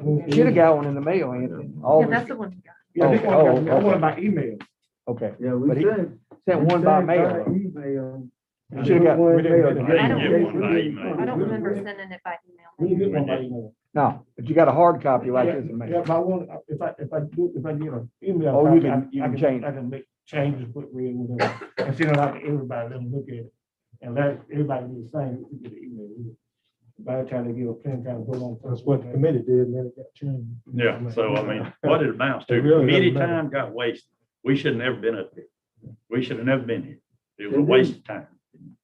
Wednesday. Should have got one in the mail, Anthony. All Yeah, the- that's the one we got. Yeah, this one, Oh, I want okay. it by email. Okay, yeah, we But he said. sent one by mail. though. Email. You should have got, we didn't get it. I didn't get one by email. I don't remember sending it by We didn't email. get one by email. no, but you got a hard copy like Yeah, this in yeah, mail. but I want, if I get an email. Oh, you copy, can- you can change. I can make changes, put red, whatever, and send it out to everybody, let them look at it. And let everybody do the same, we get the email. By the time they give a plenty of time to go on. That's what the committee did, and then it got changed. Yeah, so I mean, what it amounts to, It really committee doesn't matter. time got wasted. We should have never been up here. We should have never been here. It was a waste of time.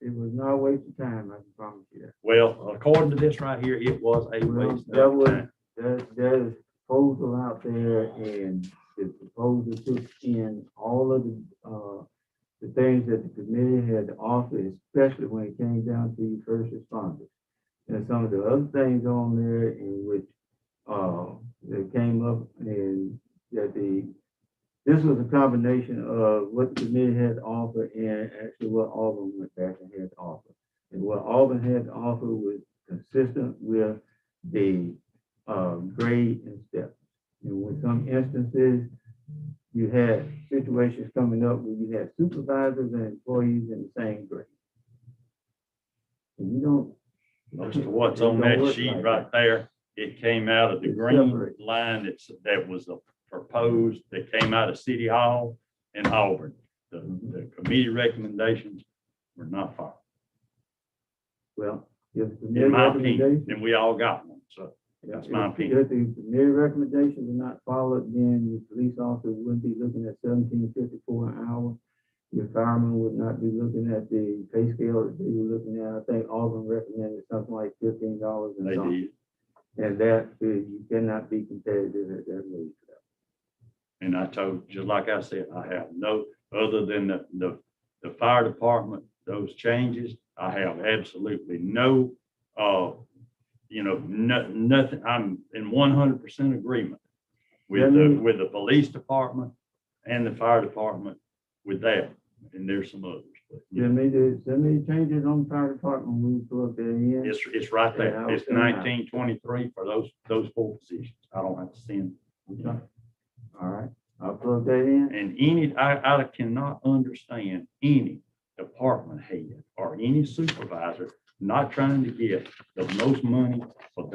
It was not a waste of time, I can promise you that. Well, according to this right here, it was a Well, waste that of was, time. there's a proposal out there, and the proposal took in all of the things that the committee had to offer, especially when it came down to your first responders. And some of the other things on there in which, that came up, and that this was a combination of what the committee had to offer and actually what Auburn went back and had to offer. And what Auburn had to offer was consistent with the grade and steps. And with some instances, you had situations coming up where you had supervisors and employees in the same grade. And Most of what's It on don't that work sheet like right there, it came out of the It's green separate. line that was proposed, that came out of City Hall in Auburn. The committee recommendations were not followed, Well, if the in committee my opinion, recommendations. and we all got one, so. That's my opinion. If the committee recommendations are not followed, then your police officer wouldn't be looking at $17.54 an hour. Your fireman would not be looking at the pay scale that they were looking at. I think Auburn recommended something like $15 and They something. did. And that, you cannot be competitive at that rate. And I told, just like I said, I have no, other than the fire department, those changes, I have absolutely no, nothing. I'm in 100% agreement with the police department and the fire department with that. And there's some others. But, Send me changes on the fire department, we plug that in. it's right there. Yeah, It's okay. 1923 for those four positions. I don't have to send. Okay. All right, I'll plug that in. And I cannot understand any department head or any supervisor not trying to get the most money for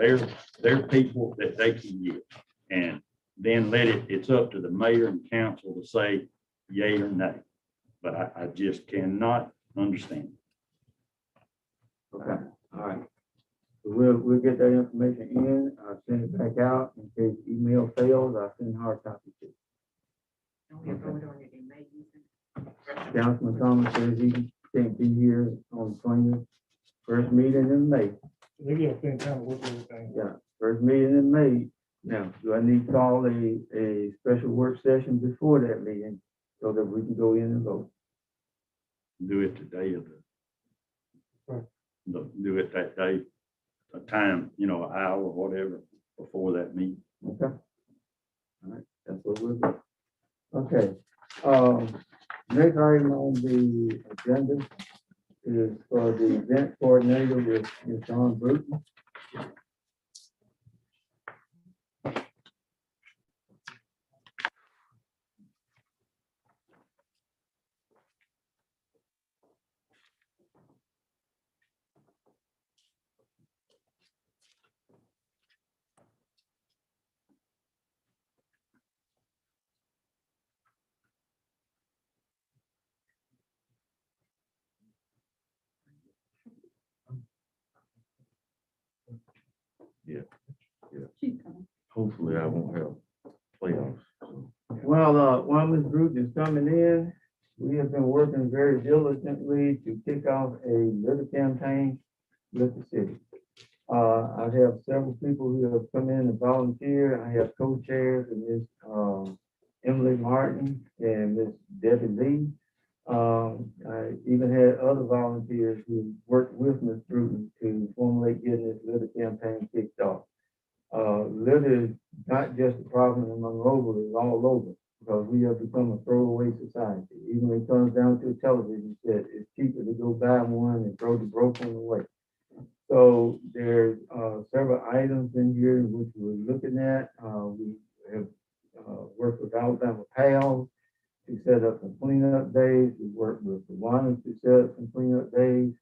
their people that they can get. And then it's up to the mayor and council to say yay or nay. But I just cannot understand. Okay, all right. So we'll get that information in, I'll send it back out, in case email fails, I'll send hard copy to you. Don't get voted on it in May. Councilman Thomas says he can't be here on the 20th, first meeting in May, They get a thin time to work everything. yeah, first meeting in May. Now, do I need to call a special work session before that meeting, so that we can go in and vote? Do it today of Right. do it that day, a time, an hour or whatever before that meeting. Okay. All right, that's what we'll do. Okay, next item on the agenda is for the event coordinator with John Bruton. Hopefully I won't have playoffs. So, While Ms. Bruton is coming in, we have been working very diligently to kick off a litter campaign with the city. I have several people who have come in and volunteered. I have co-chairs, and Ms. Emily Martin and Ms. Debbie Lee. I even had other volunteers who worked with Ms. Bruton to formulate getting this litter campaign kicked off. Litter is not just a problem in Monroeville, it's all over, because we have become a throwaway society. Even when it comes down to a television set, it's cheaper to go buy one and throw the broken one away. So there's several items in here which we're looking at. We have worked with Alabama Pals to set up some cleanup days. We worked with the Kiwanis to set up some cleanup days.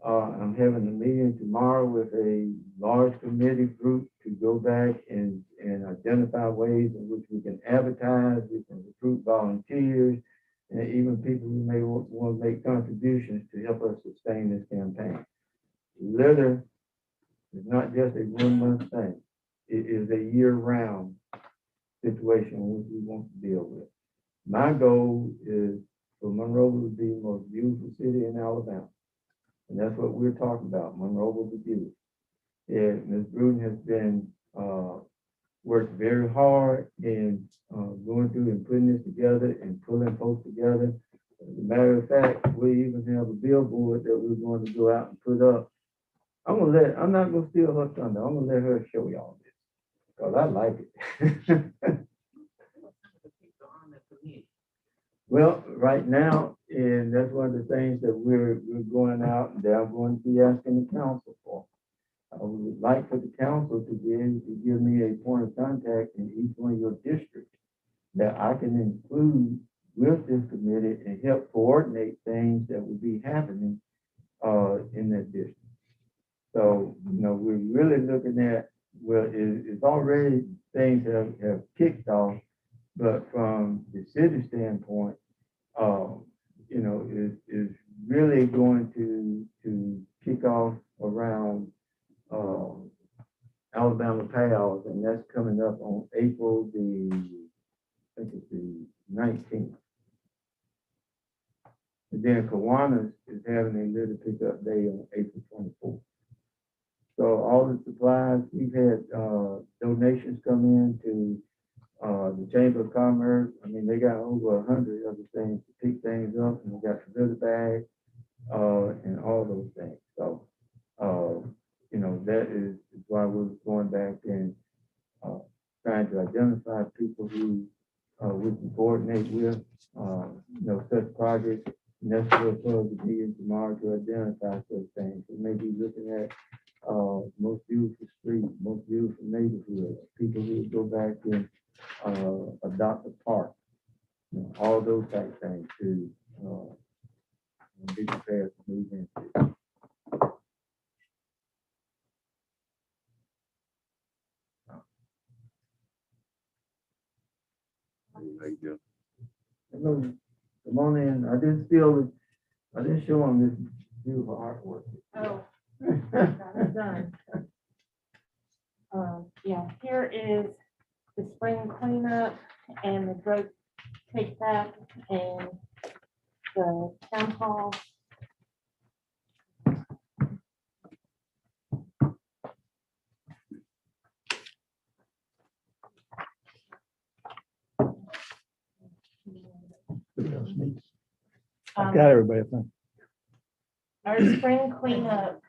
I'm having a meeting tomorrow with a large committee group to go back and identify ways in which we can advertise, we can recruit volunteers, and even people who may want to make contributions to help us sustain this campaign. Litter is not just a 1 month thing. It is a year-round situation which we want to deal with. My goal is for Monroeville to be the most beautiful city in Alabama. And that's what we're talking about, Monroeville to beautiful. And Ms. Bruton has been worked very hard in going through and putting this together and pulling folks together. As a matter of fact, we even have a billboard that we're going to go out and put up. I'm not gonna steal her thunder. I'm gonna let her show y'all this, because I like it. Well, right now, and that's one of the things that we're going out and that I'm going to be asking the council for. I would like for the council to be able to give me a point of contact in each one of your districts that I can include with this committee and help coordinate things that will be happening in that district. So, we're really looking at, well, it's already, things have kicked off, but from the city standpoint, is really going to kick off around, Alabama Pals, and that's coming up on April I think it's the 19th. And then Kiwanis is having a little pickup day on April 24th. So all the supplies, we've had donations come in to the Chamber of Commerce. I mean, they got over 100 other things to pick things up, and we got the litter bags and all those things. So, that is why we're going back and trying to identify people who we can coordinate with, such projects. And that's what we're the meeting tomorrow to identify such things. We may be looking at most beautiful streets, most beautiful neighborhoods, people who go back and adopt a park, all those type of things to be prepared to move into. Hello, come on in. I didn't show them this beautiful artwork. Oh, that is done. Yeah, here is the spring cleanup and the road take back and the town hall. I've got everybody, I think. Our spring cleanup,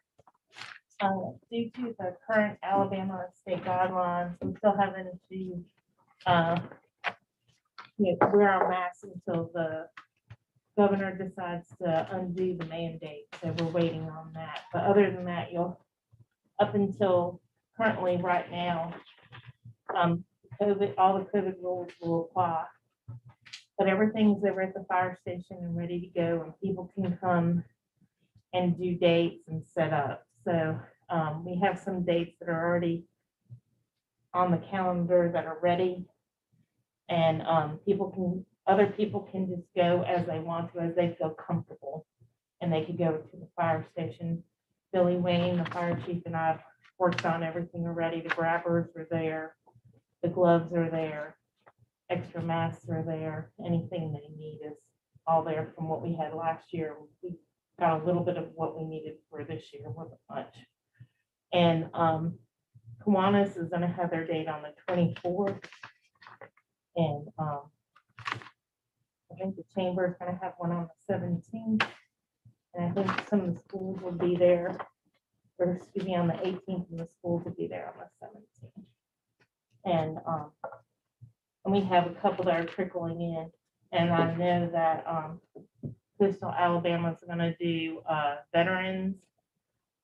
due to the current Alabama state guidelines, we still having to, wear our masks until the governor decides to undo the mandate. So we're waiting on that. But other than that, up until currently right now, all the COVID rules will apply. But everything's over at the fire station and ready to go, and people can come and do dates and set up. So we have some dates that are already on the calendar that are ready. And other people can just go as they want to, as they feel comfortable. And they could go to the fire station. Billy Wayne, the fire chief, and I worked on everything already. The grabbers are there. The gloves are there. Extra masks are there. Anything they need is all there from what we had last year. We got a little bit of what we needed for this year, wasn't much. And Kiwanis is gonna have their date on the 24th. And I think the chamber is gonna have one on the 17th. And I think some of the schools will be there, or excuse me, on the 18th, and the schools will be there on the 17th. And we have a couple that are trickling in. And I know that Coastal Alabama is gonna do veterans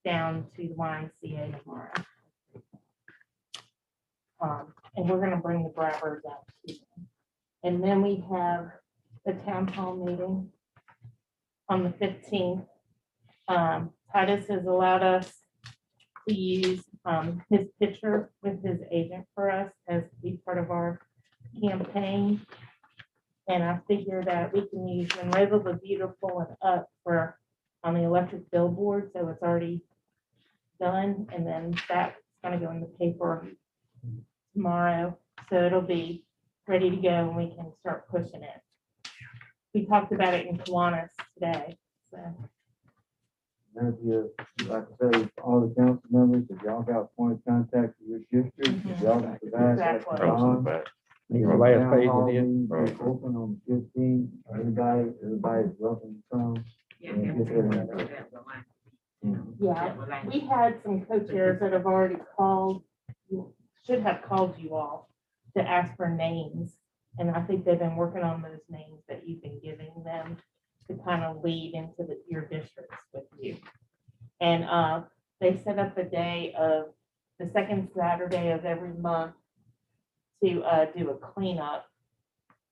down to the YMCA tomorrow. And we're gonna bring the grabbers out too. And then we have the town hall meeting on the 15th. Titus has allowed us to use his picture with his agent for us as to be part of our campaign. And I figure that we can use Monroeville the Beautiful and Up for on the electric billboard, so it's already done. And then that's gonna go in the paper tomorrow, so it'll be ready to go and we can start pushing it. We talked about it in Kiwanis today, so. And if you, like I say, all the council members, if y'all got point of contact with your district, if y'all can provide that. Exactly. to Throw some Don, back. The last page Town hall it is. meeting is open on the 15th. Everybody's welcome to come. Yeah, we had some co-chairs that have already called, should have called you all to ask for names. And I think they've been working on those names that you've been giving them to kind of lead into your districts with you. And they set up a day of the second Saturday of every month to do a cleanup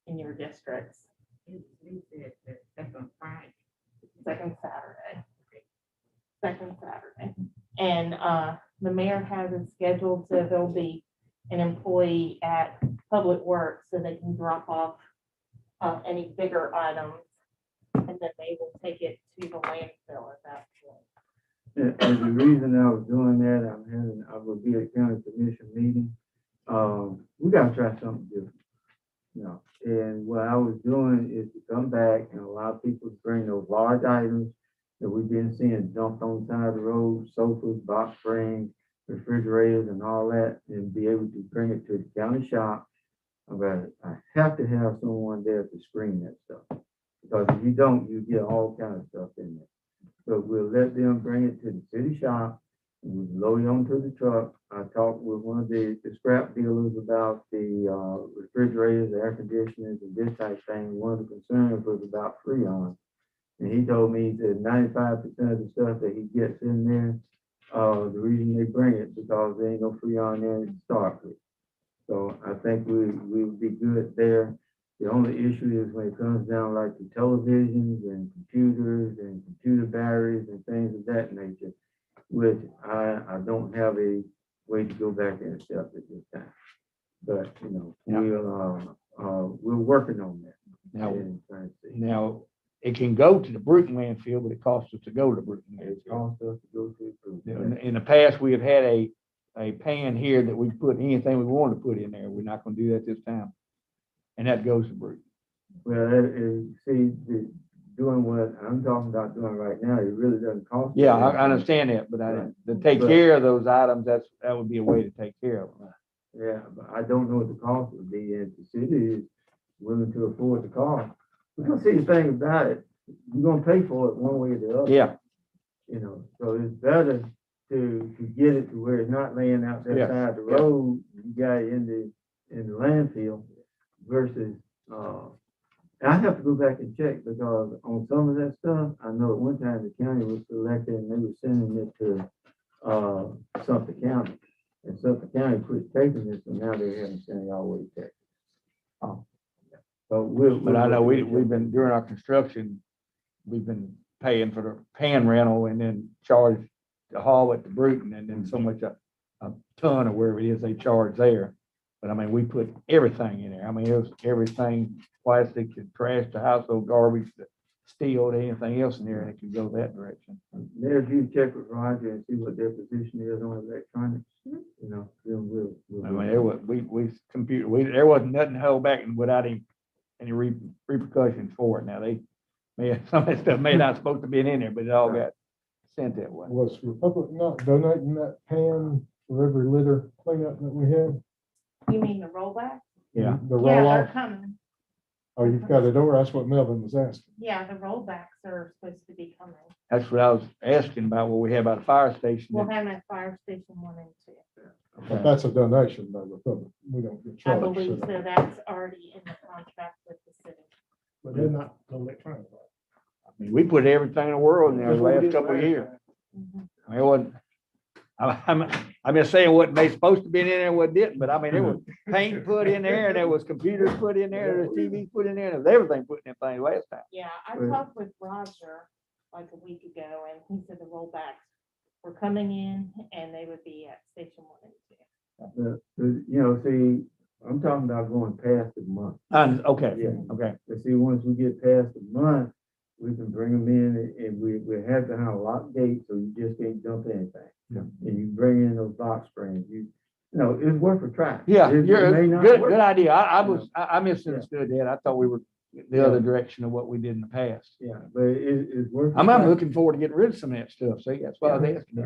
in your districts. Second Saturday. And the mayor has it scheduled, so there'll be an employee at Public Works so they can drop off any bigger items. And then they will take it to the landfill at that point. And the reason I was doing that, I will be at county commission meeting. We gotta try something different. You know, and what I was doing is to come back and allow people to bring those large items that we've been seeing dumped on the side of the road, sofas, box springs, refrigerators and all that, and be able to bring it to the county shop. But I have to have someone there to screen that stuff. Because if you don't, you get all kinds of stuff in there. So we'll let them bring it to the city shop, and we load it onto the truck. I talked with one of the scrap dealers about the refrigerators, the air conditioners, and this type of thing. One of the concerns was about Freon. And he told me that 95% of the stuff that he gets in there, the reason they bring it because there ain't no Freon in it to start with. So I think we'll be good there. The only issue is when it comes down like the televisions and computers and computer batteries and things of that nature, which I don't have a way to go back and accept at this time. But, you know, we're working on that. Now, And trying to see. now, it can go to the Bruton landfill, but it costs us to go to the Bruton It's landfill. cost us to go through. In the past, we have had a pan here that we put anything we wanted to put in there. We're not gonna do that this time. And that goes to Bruton. Well, doing what I'm talking about doing right now, it really doesn't cost. Yeah, us I anything. understand that, but Right. to take But- care of those items, that would be a way to take care of them. Yeah, but I don't know what the cost would be, if the city is willing to afford the cost. Because see, the thing about it, you're gonna pay for it one way or the other. Yeah, You know, so it's better to get it to where it's not laying out there Yeah, side the yeah. road, you got it in the landfill versus, I have to go back and check because on some of that stuff, I know at one time the county was selected and they were sending it to, Suffolk County. And Suffolk County quit taking this, and now they're having to send it all the way to Texas. So but I know we've been, during our construction, we've been paying for the pan rental and then charge to haul it to Bruton and then so much a ton or wherever it is they charge there. But I mean, we put everything in there. I mean, it was everything, plastic to trash to household garbage to steel to anything else in there, and it can go that direction. There, if you check with Roger and see what their position is on electronics, you know, then we'll. I mean, there was, there wasn't nothing held back without any repercussions for it. Now, some of that stuff may not supposed to be in there, but it all got sent that way. Was Republic not donating that pan for every litter cleanup that we had? You mean the rollback? Yeah. The Yeah, roll they're off? coming. Oh, you've got it over? That's what Melvin was asking. Yeah, the rollbacks are supposed to be coming. That's what I was asking about, what we have about a fire station. We'll have them at Fire Station 1 and 2. But that's a donation by Republic. We don't get I charged. for believe that. so. That's already in the contract with the city. But they're not no electronic. I mean, we put everything in the world in there the That's what we last did couple of last years. time. Mhm. I mean, it wasn't, I'm just saying what they supposed to be in there and what didn't, but I mean, there was paint put in there and there was computers put in there, there was TVs put in there, and there was everything put in that thing last time. Yeah, I Right. talked with Roger like a week ago, and he said the rollbacks were coming in and they would be at Station 1 and 2. You know, see, I'm talking about going past the month. Okay, Yeah. okay. But see, once we get past the month, we can bring them in and we have to have a locked gate, so you just can't dump anything. Yeah. And you bring in those box springs, you know, it's worth a try. Yeah, It you're, may not good, work. good idea. I misunderstood that. I thought we were the other Yeah. direction of what we did in the past. Yeah, but it's worth. a I'm try. looking forward to getting rid of some of that stuff. See, that's why I was asking.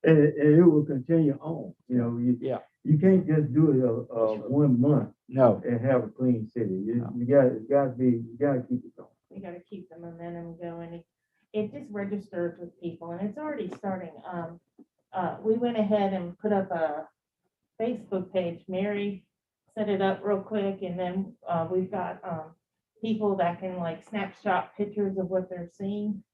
And it will continue on, you know, Yeah, you can't just do it 1 month no, and have a clean city. No. You gotta keep it going. We gotta keep the momentum going. It just registers with people and it's already starting. We went ahead and put up a Facebook page. Mary set it up real quick and then we've got people that can like snapshot pictures of what they're seeing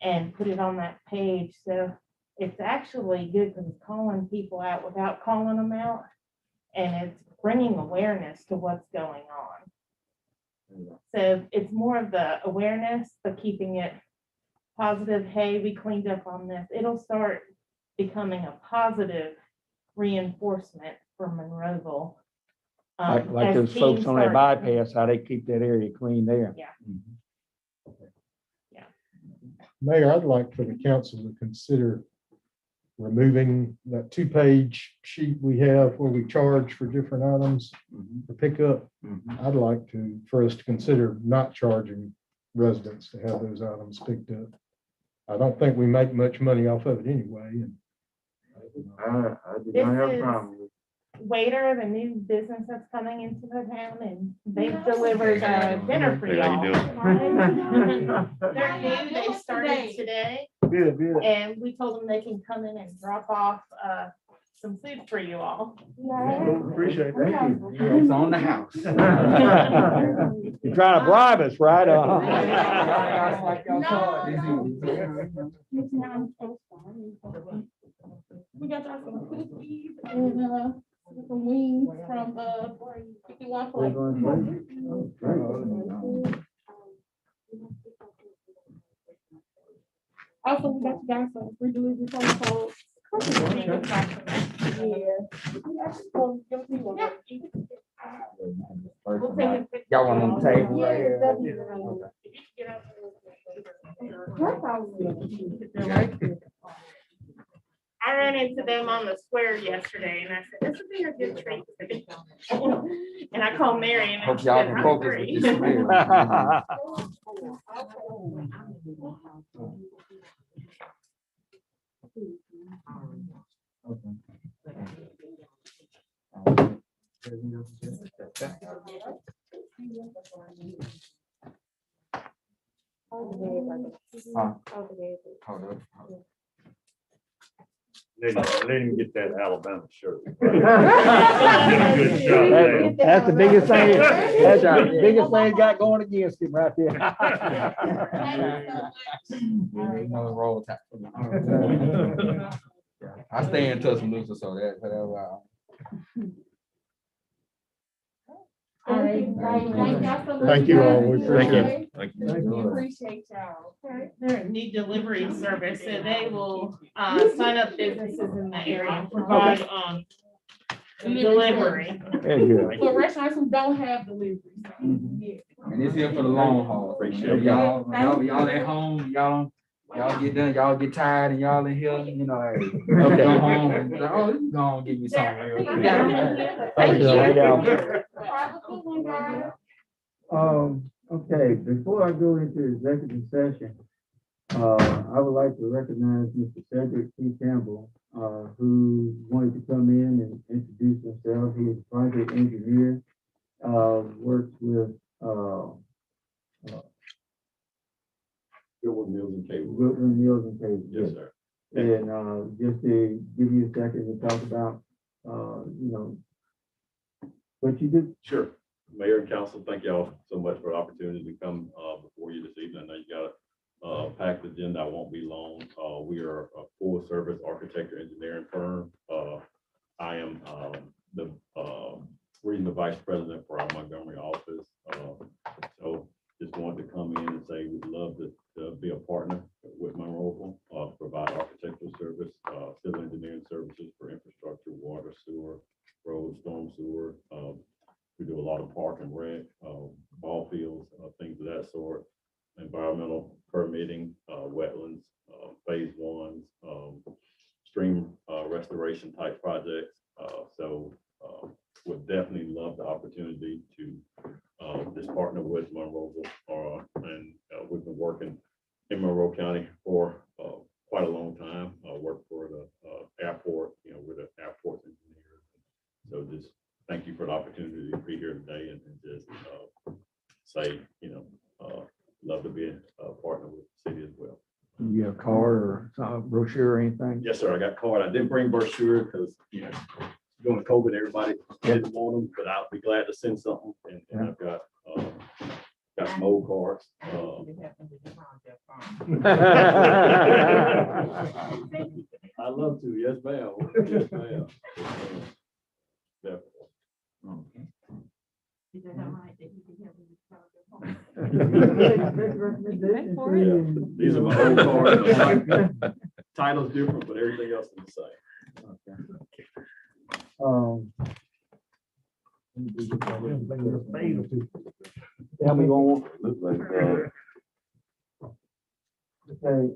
and put it on that page. So it's actually good because it's calling people out without calling them out. And it's bringing awareness to what's going on. So it's more of the awareness, but keeping it positive, hey, we cleaned up on this. It'll start becoming a positive reinforcement for Monroeville. Like as those folks teams on that start- bypass, how they keep that area clean there. Yeah. Mayor, I'd like for the council to consider removing that 2-page sheet we have where we charge for different items for pickup. I'd like for us to consider not charging residents to have those items picked up. I don't think we make much money off of it anyway. And I do not have a This is- problem with it. Waiter, the new business that's coming into the town, and they've delivered dinner for Hey, how you y'all. They're new, they started today, Good, good. and we told them they can come in and drop off some food for you all. Appreciate it. Thank you. It's on the house. You're trying to bribe us, right? We got some cookies and some wings from 51 We're Place. going to play. Oh, great. Also, we got you guys some free delivery from the cold. Y'all want on the table right here? I ran into them on the square yesterday and I said, this would be a good treat. And I called Mary and Hope she y'all said, can I'm focus free. with this meal. Let him get that Alabama shirt. That's the biggest thing, that's the biggest thing he's got going against him right there. Another roll tap. I stay in Tuscaloosa, so that's whatever. thank you all. We Thank appreciate it. you. Thank you. Thank you. Appreciate y'all. They're a new delivery service, so they will sign up businesses in the area and provide delivery. Very good. For restaurants who don't have delivery. Yeah. And it's here for the long haul. Appreciate If it. y'all at home, y'all get done, y'all get tired and y'all in here, hey, Okay. go home and, oh, this is gonna give me something real quick. Thank you. Okay, before I go into executive session, I would like to recognize Mr. Cedric T. Campbell, who wanted to come in and introduce himself. He is a project engineer, works with, Goodwood Mills and Cable. Goodwin Mills and Cable. Yes, sir. And, just to give you a second to talk about, what you do. Sure. Mayor and council, thank y'all so much for the opportunity to come before you this evening. I know you got a packed agenda. I won't be long. We are a full service architecture engineering firm. I am the regional vice president for our Montgomery office. So just wanted to come in and say we'd love to be a partner with Monroeville, provide architectural service, civil engineering services for infrastructure, water, sewer, road, storm sewer. We do a lot of park and rec, ball fields, things of that sort, environmental permitting, wetlands, phase ones, stream restoration type projects. So would definitely love the opportunity to just partner with Monroeville. And we've been working in Monroe County for quite a long time. Worked for the airport, we're the airport engineers. So just thank you for the opportunity to be here today and just say, love to be a partner with the city as well. You have a card or a brochure or anything? Yes, sir. I got card. I didn't bring brochure because, during COVID, everybody didn't want them, but I'll be glad to send something. And I've got some old cards. I love to. Yes, ma'am. Yes, ma'am. Definitely. recommendation for to it. you. These are my old cards. Title's different, but everything else is the same. Um, Tell me one. Looks like, okay,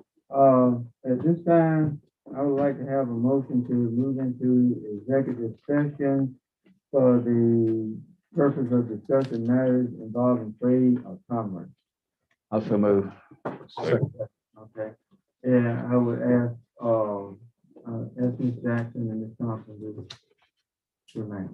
at this time, I would like to have a motion to move into executive session for the purpose of discussing matters involving trade or commerce. Also move. Okay, and I would ask, Ms. Jackson and Ms. Thompson to remain.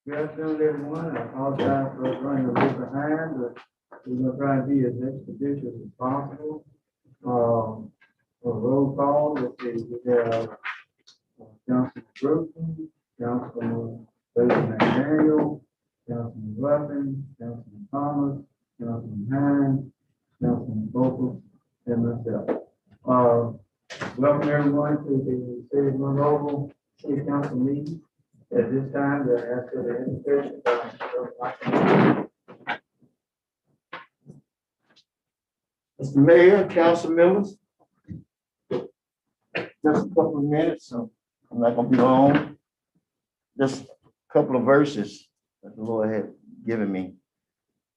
Good afternoon, everyone. I apologize for running a little behind, but we're gonna try and be as expeditious as possible. For roll call, we have Councilman Brooklyn, Councilman McDaniel, Councilman Ruffin, Councilman Thomas, Councilman Hines, Councilman Vocal, and myself. Welcome everyone to the City of Monroeville City Council meeting. At this time, the ask for the invitation. Mr. Mayor, council members. Just a couple of minutes, so I'm not gonna be long. Just a couple of verses that the Lord had given me.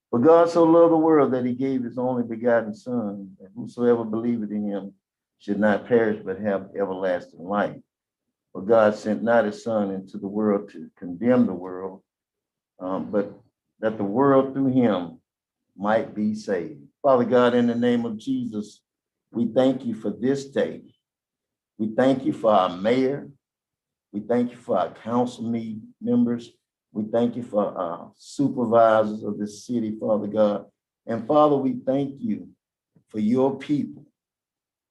For God so loved the world that he gave his only begotten Son, that whosoever believeth in him should not perish but have everlasting life. For God sent not his Son into the world to condemn the world, but that the world through him might be saved. Father God, in the name of Jesus, we thank you for this day. We thank you for our mayor. We thank you for our council members. We thank you for our supervisors of this city, Father God. And Father, we thank you for your people.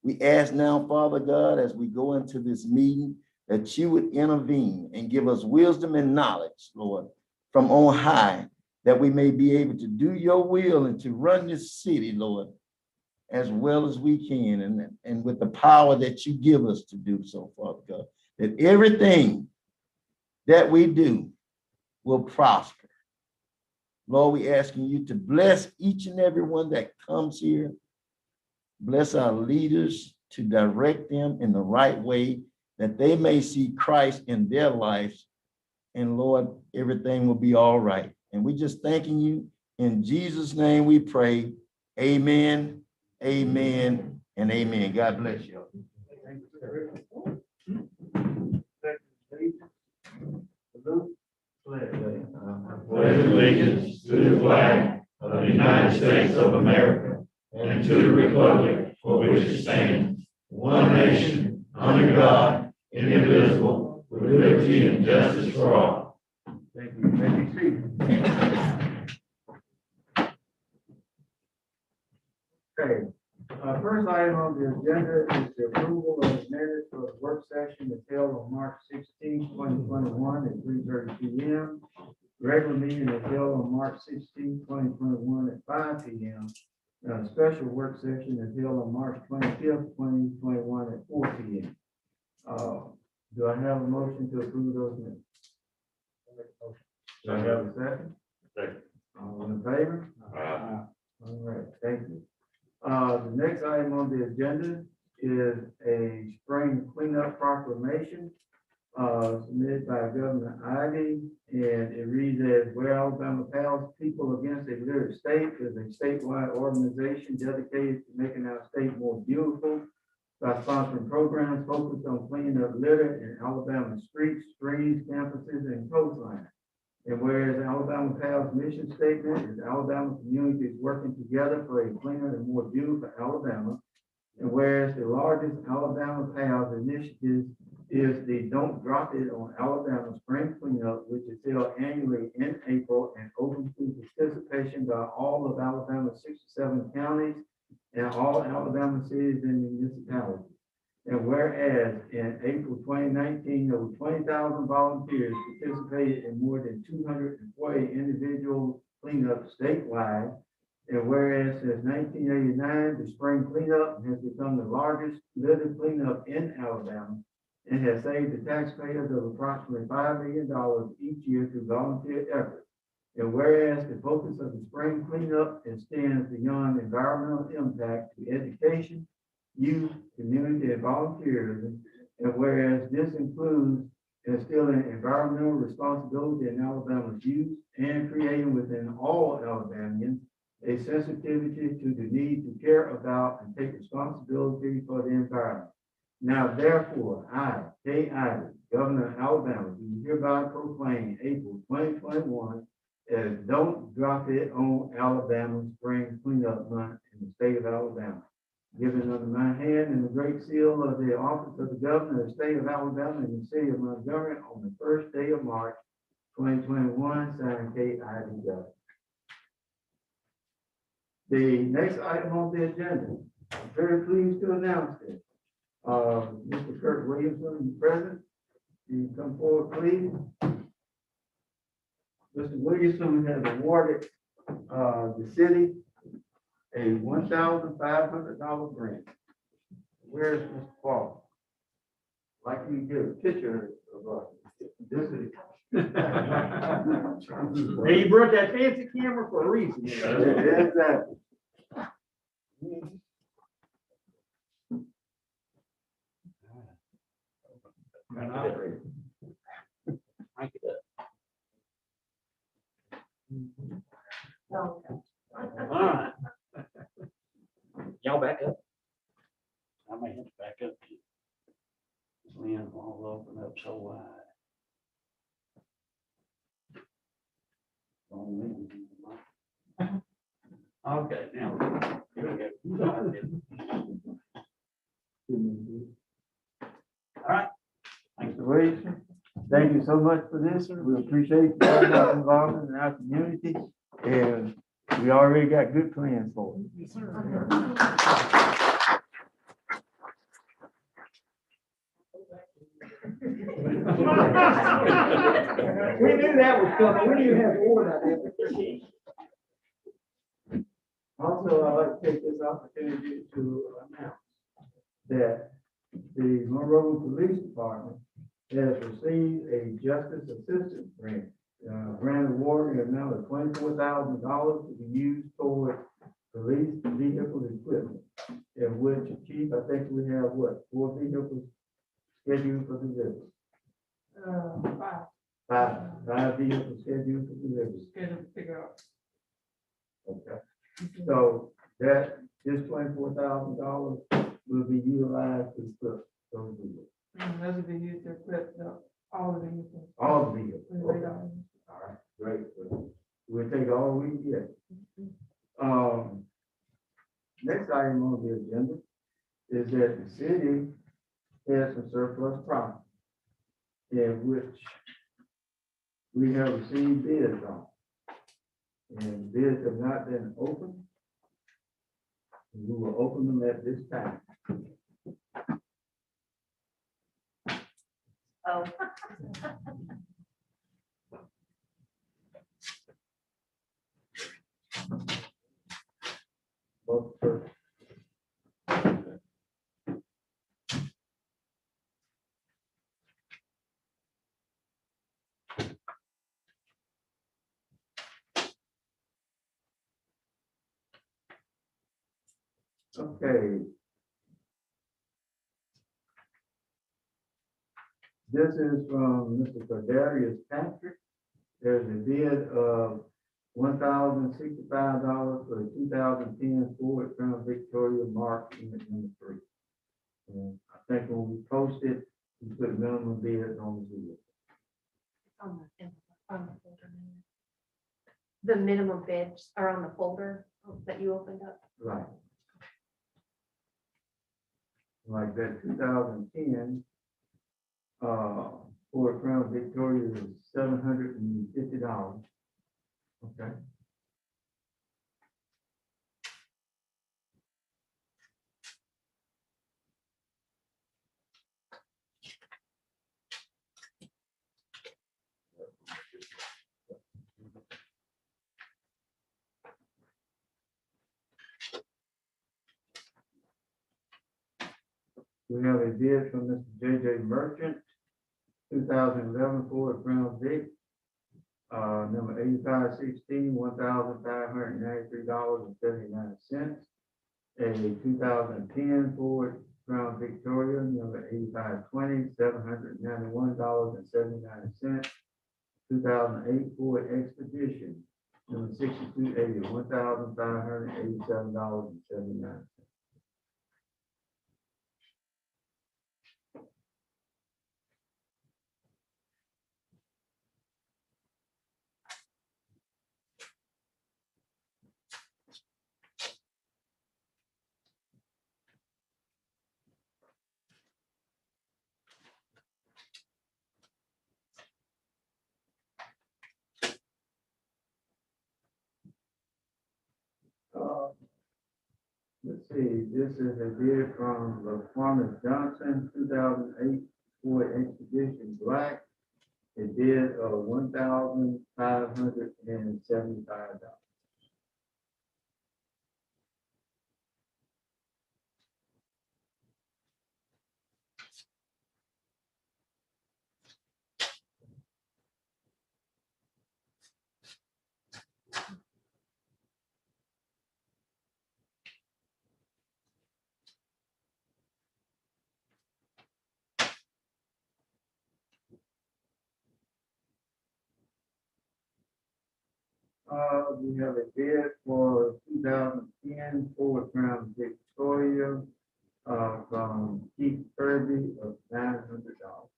We ask now, Father God, as we go into this meeting, that you would intervene and give us wisdom and knowledge, Lord, from on high, that we may be able to do your will and to run this city, Lord, as well as we can, and with the power that you give us to do so, Father God, that everything that we do will prosper. Lord, we asking you to bless each and every one that comes here. Bless our leaders to direct them in the right way, that they may see Christ in their lives. And Lord, everything will be all right. And we just thanking you. In Jesus' name we pray. Amen, amen, and amen. God bless you. Pledge allegiance to the flag of the United States of America and to the republic for which it stands, one nation, under God, indivisible, with liberty and justice for all. Thank you. Thank you. Okay. First item on the agenda is the approval of the minutes for the work session that's held on March 16, 2021 at 3:30 p.m. Regular meeting is held on March 16, 2021 at 5 p.m. A special work session is held on March 25th, 2021 at 4 p.m. Do I have a motion to approve those minutes? Do I have a second? Second. All in favor? All right, thank you. The next item on the agenda is a spring cleanup proclamation submitted by Governor Ivey, and it reads as, where Alabama Pals People Against a Litter State is a statewide organization dedicated to making our state more beautiful by sponsoring programs focused on cleaning up litter in Alabama streets, streams, campuses, and coastlines. And whereas Alabama Pals mission statement is Alabama communities working together for a cleaner and more beautiful Alabama. And whereas the largest Alabama Pals initiative is the Don't Drop It on Alabama Spring Cleanup, which is held annually in April and open to participation by all of Alabama's 67 counties and all Alabama cities and municipalities. And whereas in April 2019, over 20,000 volunteers participated in more than 240 individual cleanups statewide. And whereas since 1989, the spring cleanup has become the largest litter cleanup in Alabama and has saved the taxpayers of approximately $5 million each year through volunteer efforts. And whereas the focus of the spring cleanup extends beyond environmental impact to education, youth, community, and volunteers, and whereas this includes instilling environmental responsibility in Alabama's youth and creating within all Alabamians a sensitivity to the need to care about and take responsibility for the environment. Now therefore, I, Kay Ivey, Governor of Alabama, do hereby proclaim April 2021 as Don't Drop It on Alabama Spring Cleanup Month in the state of Alabama. Given under my hand and the great seal of the office of the governor of the state of Alabama and the city of Montgomery on the first day of March 2021, signed Kay Ivey, Governor. The next item on the agenda, I'm very pleased to announce this. Mr. Kurt Williamson, is present. Can you come forward, please? Mr. Williamson has awarded the city a $1,500 grant. Where's Mr. Paul? Like you get a picture of this is. Hey, you brought that fancy camera for a reason. Exactly. All right. Y'all back up. I may have to back up. This lens won't open up so wide. Okay, now. Here we go. All right. Mr. Williamson, thank you so much for this. We appreciate your involvement in our community, and we already got good plans for it. Yes, sir. We knew that was coming. We didn't have to order that. Also, I'd like to take this opportunity to announce that the Monroeville Police Department has received a Justice Assistance Grant. Grant award in the amount of $24,000 to be used toward police vehicle equipment. In which, Chief, I think we have what, 4 vehicles scheduled for delivery? Five vehicles scheduled for delivery. Scheduled to figure out. Okay. So that, this $24,000 will be utilized to equip those vehicles. Those will be used to equip all the vehicles. All the vehicles. With Okay. radar. All right, great. We'll take all we can get. Next item on the agenda is that the city has some surplus property in which we have received bids on. And bids have not been opened. We will open them at this time. Oh. Both first. Okay. This is from Mr. Cordarius Patrick. There's a bid of $1,065 for the 2010 Ford Crown Victoria Mark Unit number 3. And I think when we post it, we put minimum bid on the vehicle. On the folder. The minimum bids are on the folder that you opened up. Right. Like that 2010 Ford Crown Victoria is $750. Okay. We have a bid from Mr. J.J. Merchant, 2011 Ford Crown Vic, number 8516, $1,593.79. A 2010 Ford Crown Victoria, number 8520, $791.79. 2008 Ford Expedition, number 6280, $1,587.79. Let's see, this is a bid from LaQuana Johnson, 2008 Ford Expedition Black. A bid of $1,575. We have a bid for 2010 Ford Crown Victoria from Keith Kirby of $900.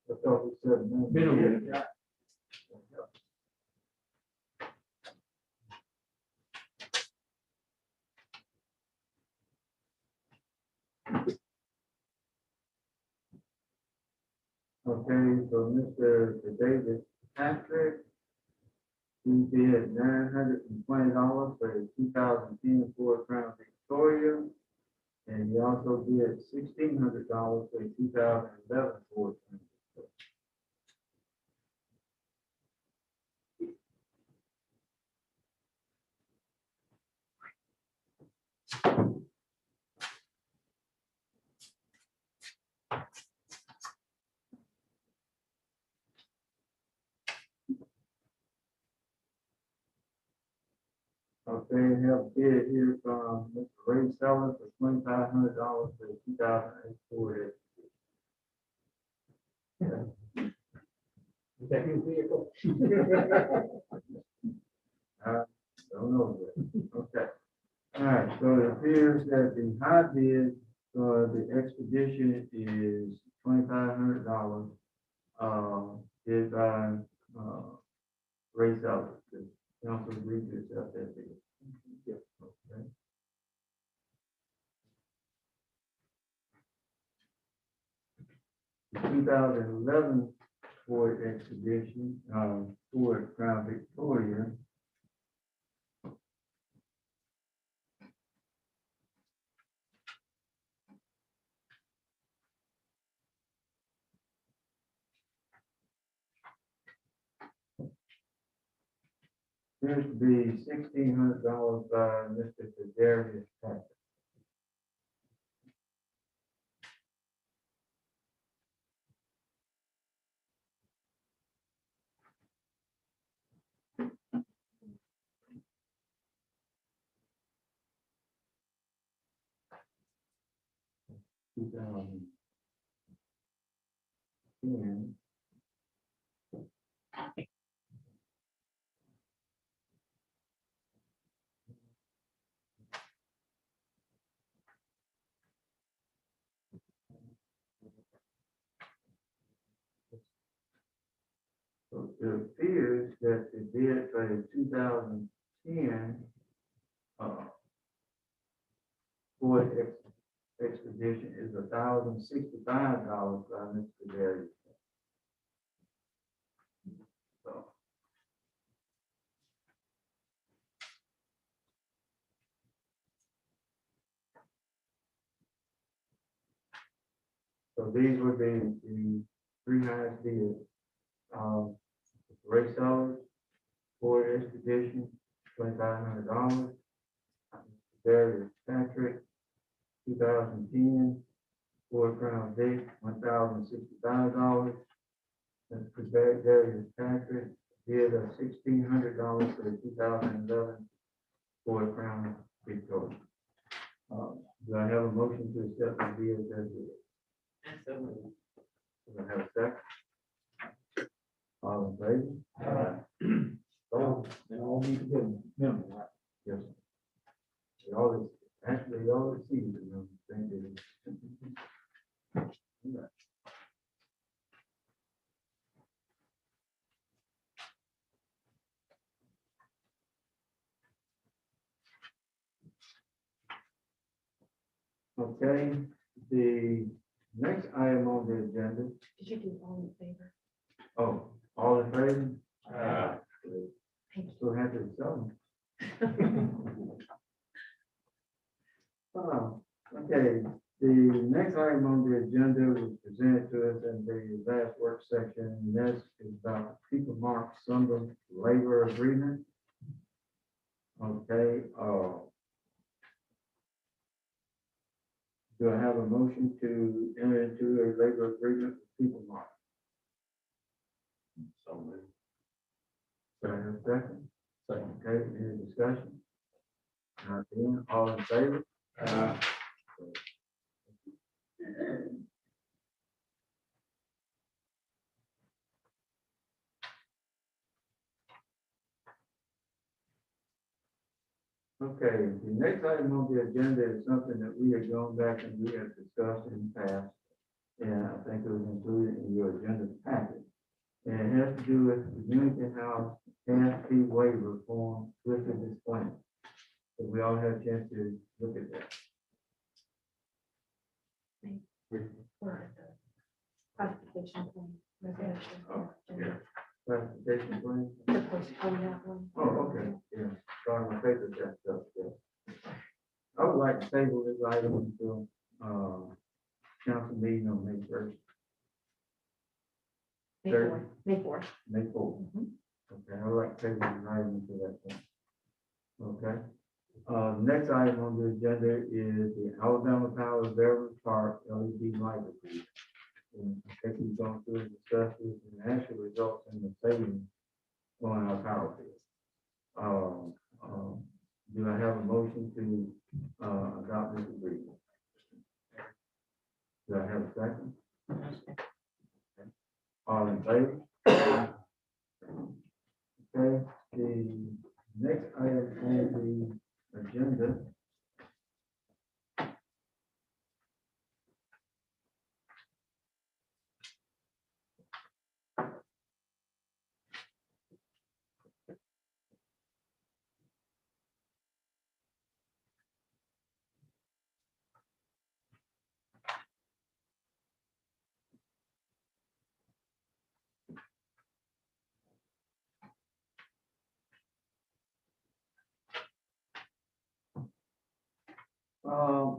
I thought we said no. Okay, so Mr. David Patrick, he bid $920 for a 2010 Ford Crown Victoria. And he also bid $1,600 for a 2011 Ford Crown Victoria. Okay, we have a bid here from Mr. Ray Sellers for $2,500 for the 2008 Ford. Is that his vehicle? Don't know yet. Okay. All right, so it appears that the high bid for the Expedition is $2,500. Bid by Ray Sellers. The council agreed to accept that bid. Yes. Okay. The 2011 Ford Expedition, Ford Crown Victoria. Appears to be $1,600 by Mr. Darius Patrick. $2,010. So it appears that the bid for the 2010 Ford Expedition is $1,065 by Mr. Darius. So these would be the three highest bids. Ray Sellers, Ford Expedition, $2,500. Darius Patrick, 2010 Ford Crown Vic, $1,065. Mr. Darius Patrick, bid of $1,600 for the 2011 Ford Crown Victoria. Do I have a motion to accept the bid as bid? Do I have a second? All in favor? Oh, they all need to be minimum, right? Yes. They always, actually, they always see the minimum. Thank you. Yeah. Okay, the next item on the agenda, Did you do all in favor? oh, all in favor? Thank So happy to sell them. Okay, the next item on the agenda was presented to us in the last work section, and this is about People Mark Summer Labor Agreement. Okay, do I have a motion to enter into a labor agreement with People Mark? So moved. Do I have a second? Second. Okay, any discussion? Not being, all in favor? Okay, the next item on the agenda is something that we have gone back and we have discussed in the past. And I think it was included in your agenda packet. And it has to do with the community house gas fee waiver form with the disclaimer. So we all had a chance to look at that. Or the classification plan, resolution. Oh, yeah. Classification plan? The postpone that one. Oh, okay, yeah, sorry, my paper got stuff, yeah. I would like to table this item until, council meeting on May 1st, May Third. 4th. May 4th. May 4th. Okay, I would like to table this item until that point. Okay. Next item on the agenda is the Alabama Power Beverly Park LED light agreement. And I think we've gone through and discussed this and actually results in the savings on our power bill. Do I have a motion to adopt this agreement? Do I have a second? Okay. All in favor? Okay, the next item on the agenda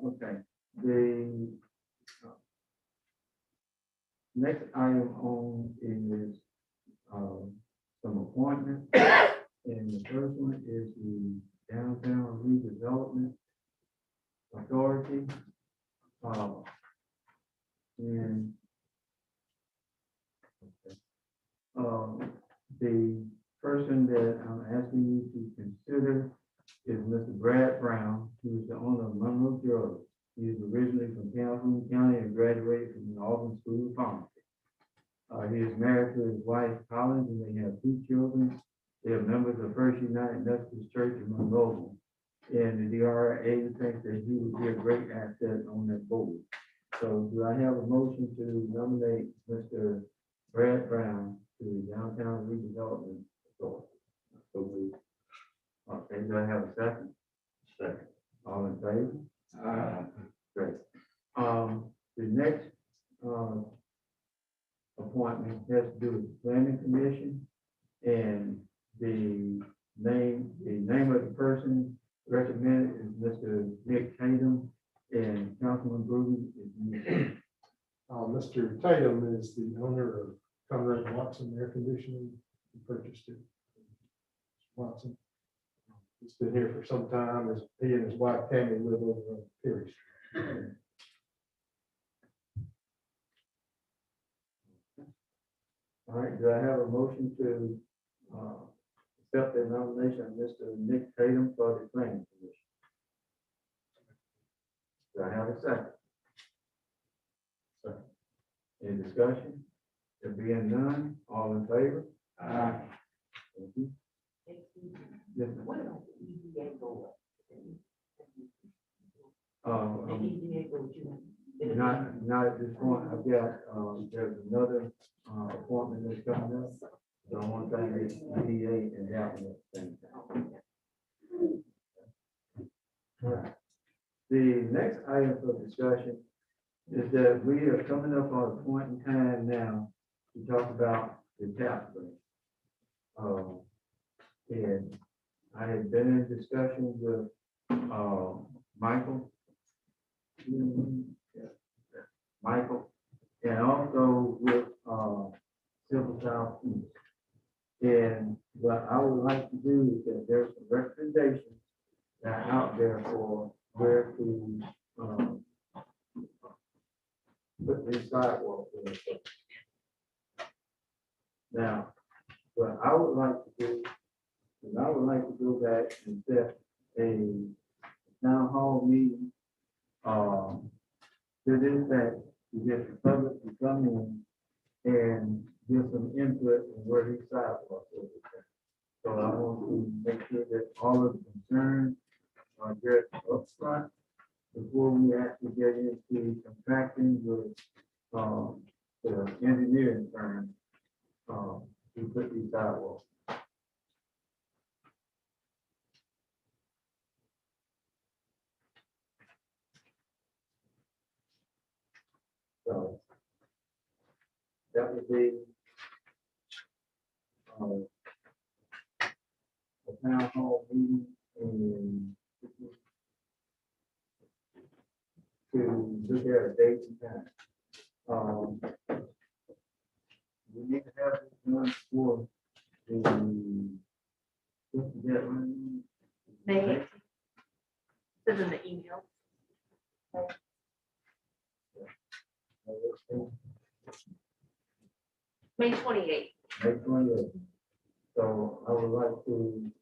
okay, the next item on is, some appointments. And the first one is the Downtown Redevelopment Authority. And the person that I'm asking you to consider is Mr. Brad Brown, who is the owner of Monroeville. He is originally from Calhoun County and graduated from the Auburn School of Pharmacy. He is married to his wife Collins, and they have 2 children. They are members of First United Methodist Church in Monroeville. And the DRA thinks that he would be a great asset on that board. So do I have a motion to nominate Mr. Brad Brown to the Downtown Redevelopment Authority? So moved. Okay, do I have a second? Second. All in favor? Great. The next, appointment has to do with the planning commission, and the name of the person recommended is Mr. Nick Tatum, and Councilman Bruton is me. Mr. Tatum is the owner of Conrad Watson Air Conditioning. He purchased it. Watson. He's been here for some time, as he and his wife Tammy live over on Perry Street. All right, do I have a motion to accept the nomination of Mr. Nick Tatum for the planning commission. Do I have a second? Second. Any discussion? There being none, all in favor? Aye. Thank you. Yes, ma'am. Where does the EDA go up? The Um, EDA go to. not at this point, I've got, there's another, appointment that's coming up. So I want to thank the EDA and that one at the same time. All right. The next item for discussion is that we are coming up on a point in time now to talk about the tax rate. And I had been in discussion with, Michael. Michael, and also with, Civil Southeast. And what I would like to do is that there's some recommendations that are out there for where to, put these sidewalks in. Now, what I would like to do is I would like to go back and set a town hall meeting, to this fact, to get the public to come in and give some input on where these sidewalks are. So I want to make sure that all of the concerns are addressed up front before we actually get into contracting with, the engineering firm, to put these sidewalks. So that would be, a town hall meeting in, to look at a date and time. We need to have this done for the, what's the deadline? May 18th. This is in the email. May 28th. May 28th. So I would like to,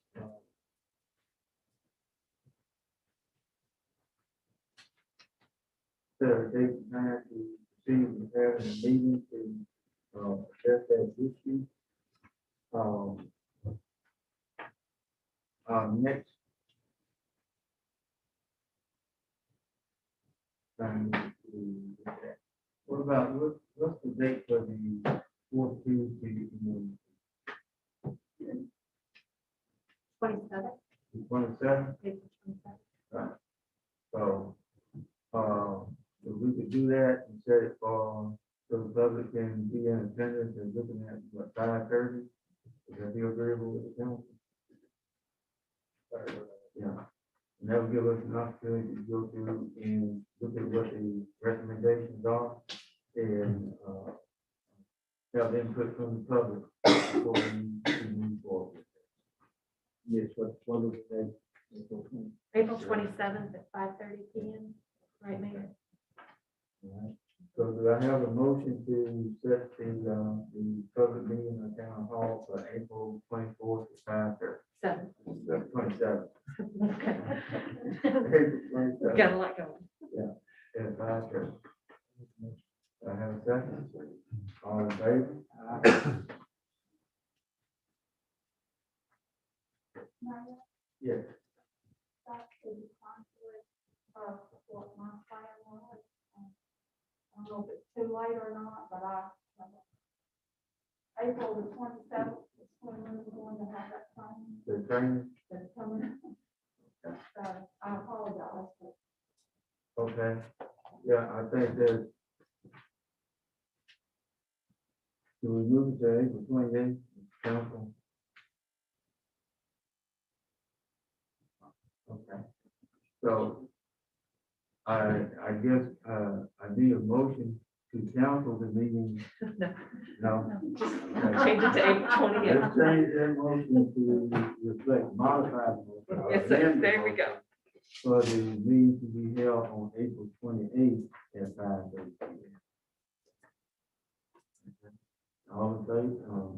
set a date and time to proceed with having a meeting to, address that issue. Next. Time to, what about, what's the date for the fourth Tuesday in 27th. the 27th? April 27th. Right. So, if we could do that and set it for, so the public can be in attendance and looking at what 5:30, would that be agreeable with the council? Yeah, and that will give us an opportunity to go through and look at what the recommendations are and, have input from the public before we move forward. Yes, what was the date? April 27th at 5:30 p.m. Right, Mayor? All right. So do I have a motion to set the public meeting in the town hall for April 24th at 5:30? 27th. Okay. April 27th. Got a lot going. At 5:30. Do I have a second? All in favor? Yes. I don't know if it's too late or not, but April the 27th is when we're going to have that training The training? that's coming. So I apologize, but Okay. Yeah, I think that. Do we move it to April 28th, council? Okay. So I guess, I need a motion to cancel the meeting. No. Change it to April 28th. Let's change that motion to reflect modified. motion. Yes, sir. There we go. For the meeting to be held on April 28th at 5:30 p.m. All in favor?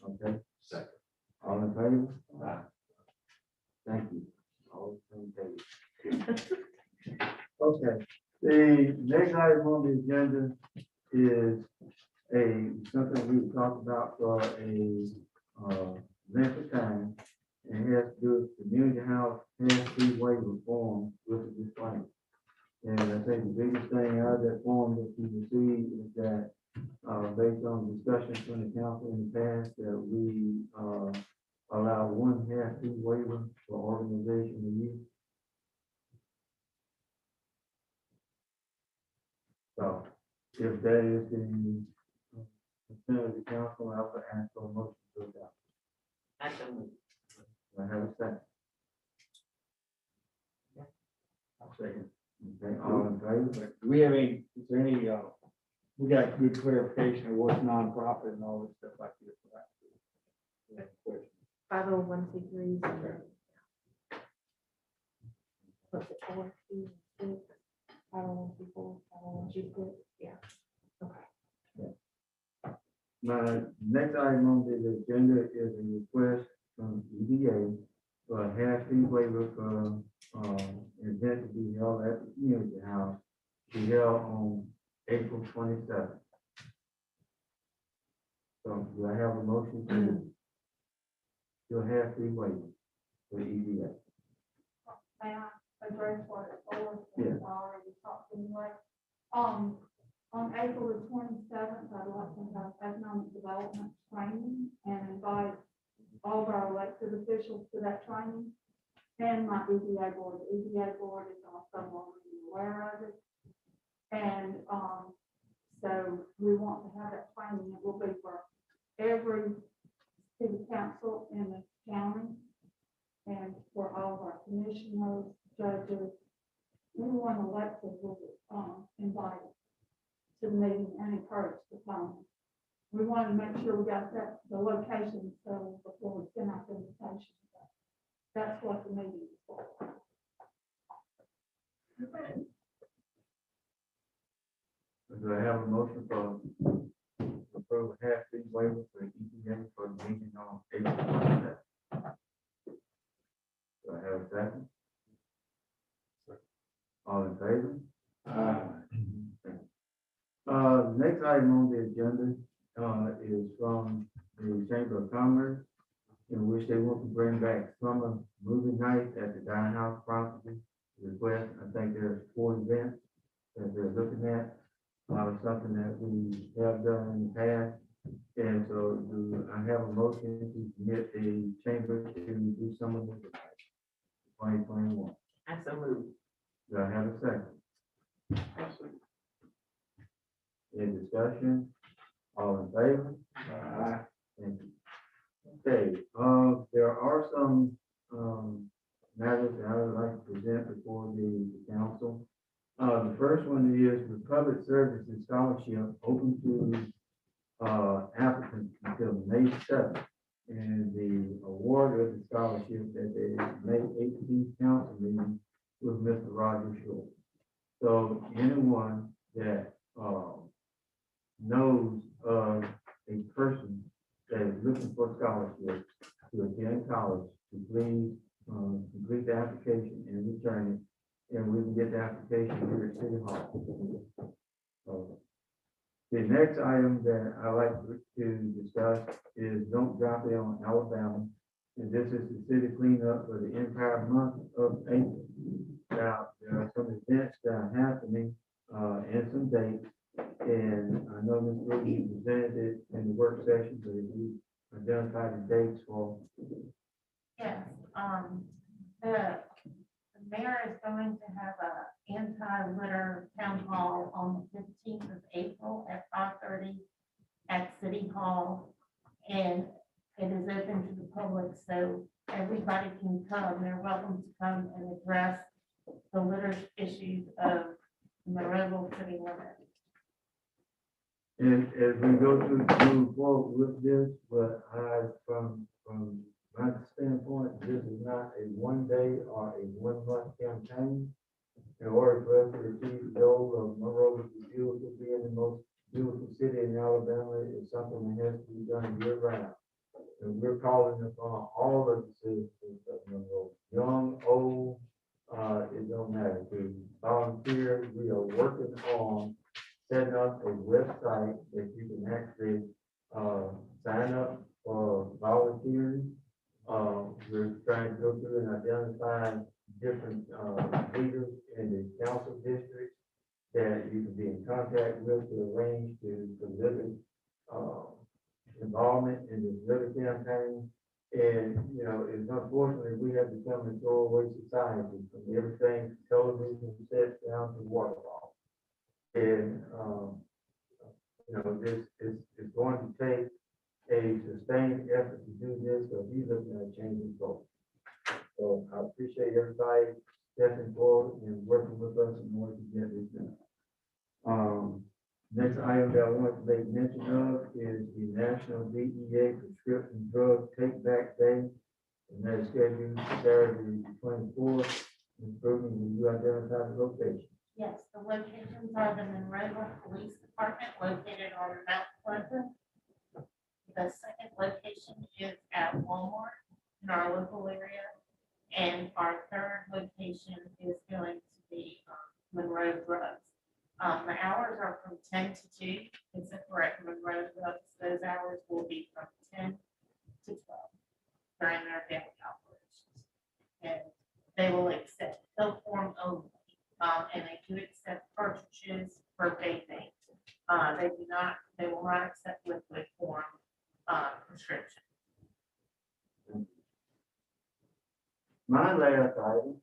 Okay, Second. All in favor? Thank you. All in favor. Okay, the next item on the agenda is something we talked about for a, length of time. And it has to do with community house, has freeway reform with the disclaimer. And I think the biggest thing out of that form that you received is that, based on discussions from the council in the past, that we, allow one half fee waiver for organization and use. So if that is the consent of the council, I would ask for a motion to adopt. I don't know. Do I have a second? I'll second. Okay, all in favor? Do we have any, is there any, we got good clarification of what's nonprofit and all this stuff like this? Right? Question. 501c3s. What's it for? 501c4, 501g6, yeah. My next item on the agenda is a request from EDA for a half fee waiver for, event to be held at the community house, to be held on April 27th. So do I have a motion to do a half fee waiver for EDA? May I address what it's for? Yeah. I already talked anyway. On April the 27th, I'd like to have economic development training and invite all of our elected officials to that training and my EDA board. The EDA board is also already aware of it. And, so we want to have that training. It will be for every city council in the county and for all of our commissioners, judges, anyone elected will be invited to the meeting and encouraged to come. We want to make sure we got the location so before we send out the invitation. That's what the meeting is for. Do I have a motion for approve a half fee waiver for EPA for the meeting on April 27th? Do I have a second? All in favor? Next item on the agenda, is from the Chamber of Commerce, in which they want to bring back summer movie night at the Dine House property. Request, I think there's 4 events that they're looking at, something that we have done in the past. And so do I have a motion to permit the chamber to do summer movie night 2021? I so moved. Do I have a second? Any discussion? All in favor? Thank you. Okay, there are some, matters that I would like to present before the council. The first one is the public services scholarship open to, applicants until May 7th. And the award of the scholarship at the May 18th council meeting with Mr. Roger Short. So anyone that, knows of a person that is looking for scholarship to attend college, to please, complete the application and return it, and we can get the application here at City Hall. The next item that I like to discuss is Don't Drop It on Alabama. And this is the city cleanup for the entire month of April. Now, there are some events that are happening, and some dates. And I know Ms. Ruby presented it in the work session, but if you identify the dates for. Yes, the mayor is going to have a anti-litter town hall on the 15th of April at 5:30 at City Hall. And it is open to the public, so everybody can come. They're welcome to come and address the litter issues of Monroeville city limits. And as we go through, move forward with this, but from my standpoint, this is not a 1 day or a 1 month campaign. In order for us to achieve the goal of Monroeville to being the most beautiful city in Alabama, is something that has to be done year round. And we're calling upon all of the citizens of Monroe, young, old, it don't matter, to volunteer. We are working on setting up a website that you can actually, sign up for volunteering. We're trying to go through and identify different, leaders in the council district that you can be in contact with to arrange to deliver, involvement in this liver campaign. And, you know, it's unfortunately, we have become a throwaway society from everything, from television sets down to water ball. And, you know, this is going to take a sustained effort to do this, so he's looking at changing goals. So I appreciate everybody stepping forward and working with us in order to get this done. Next item that I want to make mention of is the National DEA Prescription Drug Take Back Day. And that's scheduled Saturday, the 24th. Ms. Brooklyn, will you identify the location? Yes, the locations are the Monroeville Police Department located on Mount Pleasant. The second location is at Walmart in our local area. And our third location is going to be Monroe Drugs. The hours are from 10 to 2, except for at Monroe Drugs, those hours will be from 10 to 12 during their daily operations. And they will accept pill form only, and they do accept cartridges for vaping. They will not accept liquid form prescription. My last item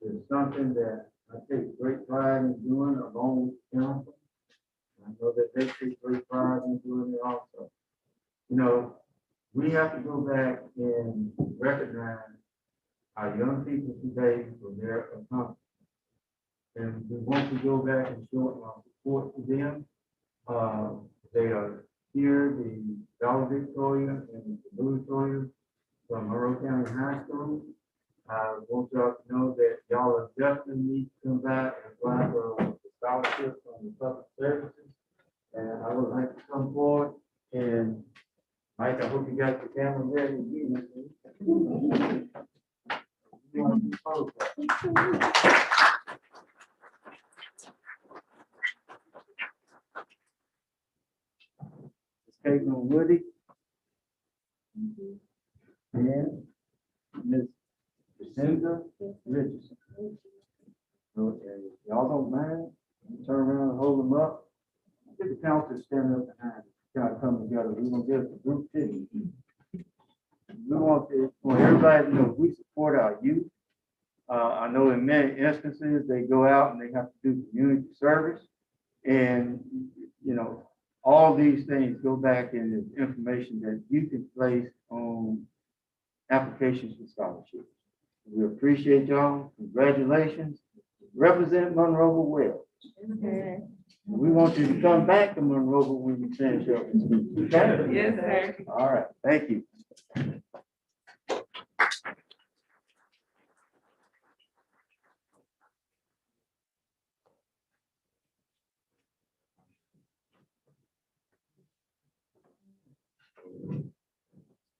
is something that I take great pride in doing along with the council. I know that they take great pride in doing it also. You know, we have to go back and recognize our young people today for their accomplishments. And we want to go back and show our support to them. They are here, the Dollar Victoria and the Louis Victoria from Monroe County High School. I want y'all to know that y'all are definitely need to come back and apply for the scholarship from the public services. And I would like to come forward and Mike, I hope you got the camera ready. Caitlin Woody. And Ms. Jacinda Richardson. Okay, y'all don't mind, turn around and hold them up. Get the council to stand up behind, kind of come together. We're gonna get a group city. We want everybody to know we support our youth. I know in many instances, they go out and they have to do community service. And, you know, all these things go back in the information that you can place on applications for scholarships. We appreciate y'all. Congratulations. Represent Monroeville well. We want you to come back to Monroeville when you finish up. Okay? Yes, sir. All right. Thank you.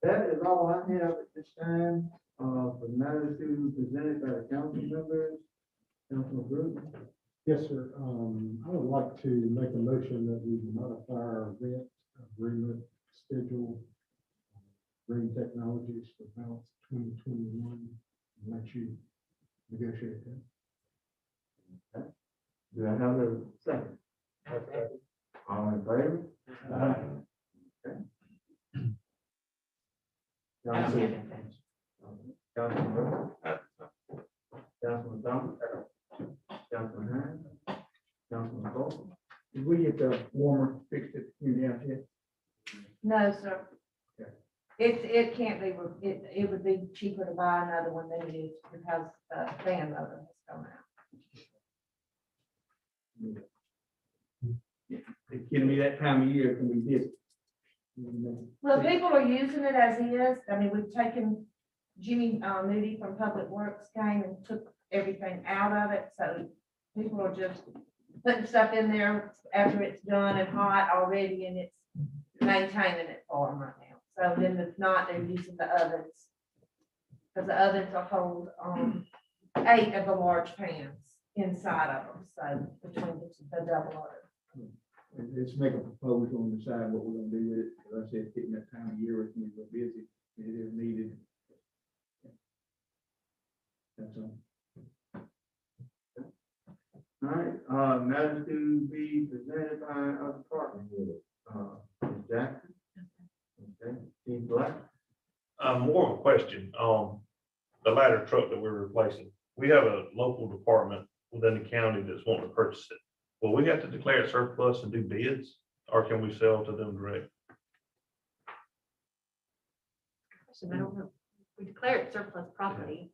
That is all I have at this time, for matters to be presented by the council members, council group. Yes, sir. I would like to make a motion that we modify our event agreement schedule, Green Technologies for balance 2021. Let you negotiate that. Do I have a second? All in favor? Okay. Councilman Thomas, Councilman Hines, Councilman Cole. Did we get the warmer fixed at the community out yet? No, sir. Okay. It can't be, it would be cheaper to buy another one than it is because the fan motor has come out. It's gonna be that time of year can be busy. Well, people are using it as is. I mean, we've taken Jimmy Moody from Public Works came and took everything out of it. So people are just putting stuff in there after it's done and hot already, and it's maintaining it for them right now. So then if not, they're using the ovens. Because the ovens will hold, 8 of the large pans inside of them, so between the double oven. Let's make a proposal and decide what we're gonna do with it, because I said, it's getting that time of year, it's gonna be real busy, it is needed. That's all. All right, matters to be presented by our department head. Ms. Jackson. Okay, Chief Black. More of a question, the ladder truck that we're replacing, we have a local department within the county that's wanting to purchase it. Will we have to declare it surplus and do bids, or can we sell to them direct? I don't know. We declare it surplus property.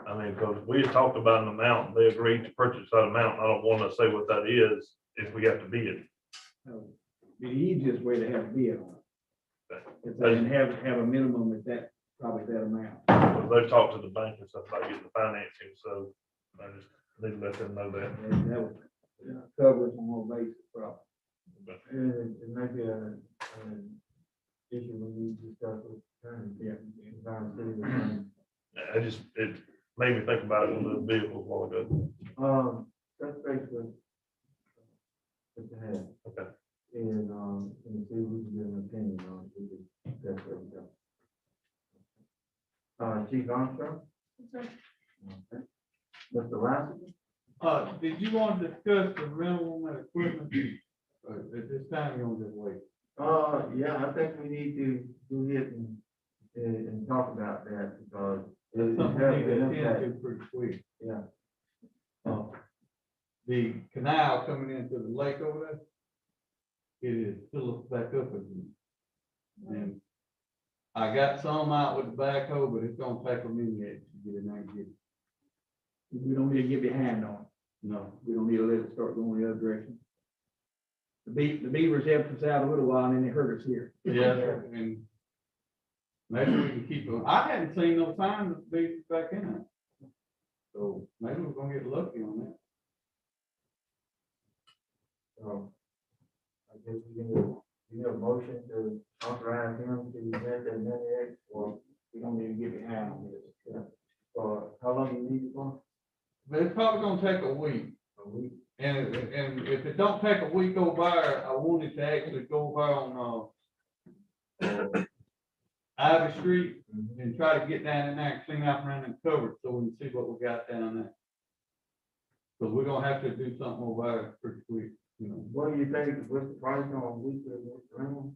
I mean, because we had talked about an amount, they agreed to purchase that amount, I don't want to say what that is if we have to bid. The easiest way to have a bid on it. If they can have a minimum at that, probably that amount. Because they've talked to the bank and stuff about getting the financing, so I just need to let them know that. And that would cover it on more basic problem. It may be an issue we need to discuss with attorney. It made me think about it with the vehicles a while ago. That's basically what you have. Okay. And see if we can get an opinion on it. That's where we go. Chief Armstrong? Okay. Mr. Lassie? Did you want to discuss the rental and equipment? At this time, you're gonna just wait. Yeah, I think we need to do it and talk about that because That's something we need to attend to pretty quick. Yeah. The canal coming into the lake over there, it is filled back up again. And I got some out with the backhoe, but it's gonna take a minute to get in there and get it. We don't need to get behind on it. No, we don't need to let it start going the other direction. The beavers helped us out a little while and then they hurt us here. Yeah, and maybe we can keep them. I hadn't seen no signs of beavers back in there. So maybe we're gonna get lucky on that. So I guess we have a motion to authorize him to rent that mini or We don't need to get behind on this. for how long you need it for? But it's probably gonna take a week. A week. And if it don't take a week over there, I wanted to actually go over on, Ivy Street and try to get down in there and clean out around and cover it so we can see what we got down there. Cause we're gonna have to do something over there pretty quick, you know. What do you think, what's the price on weekly rental?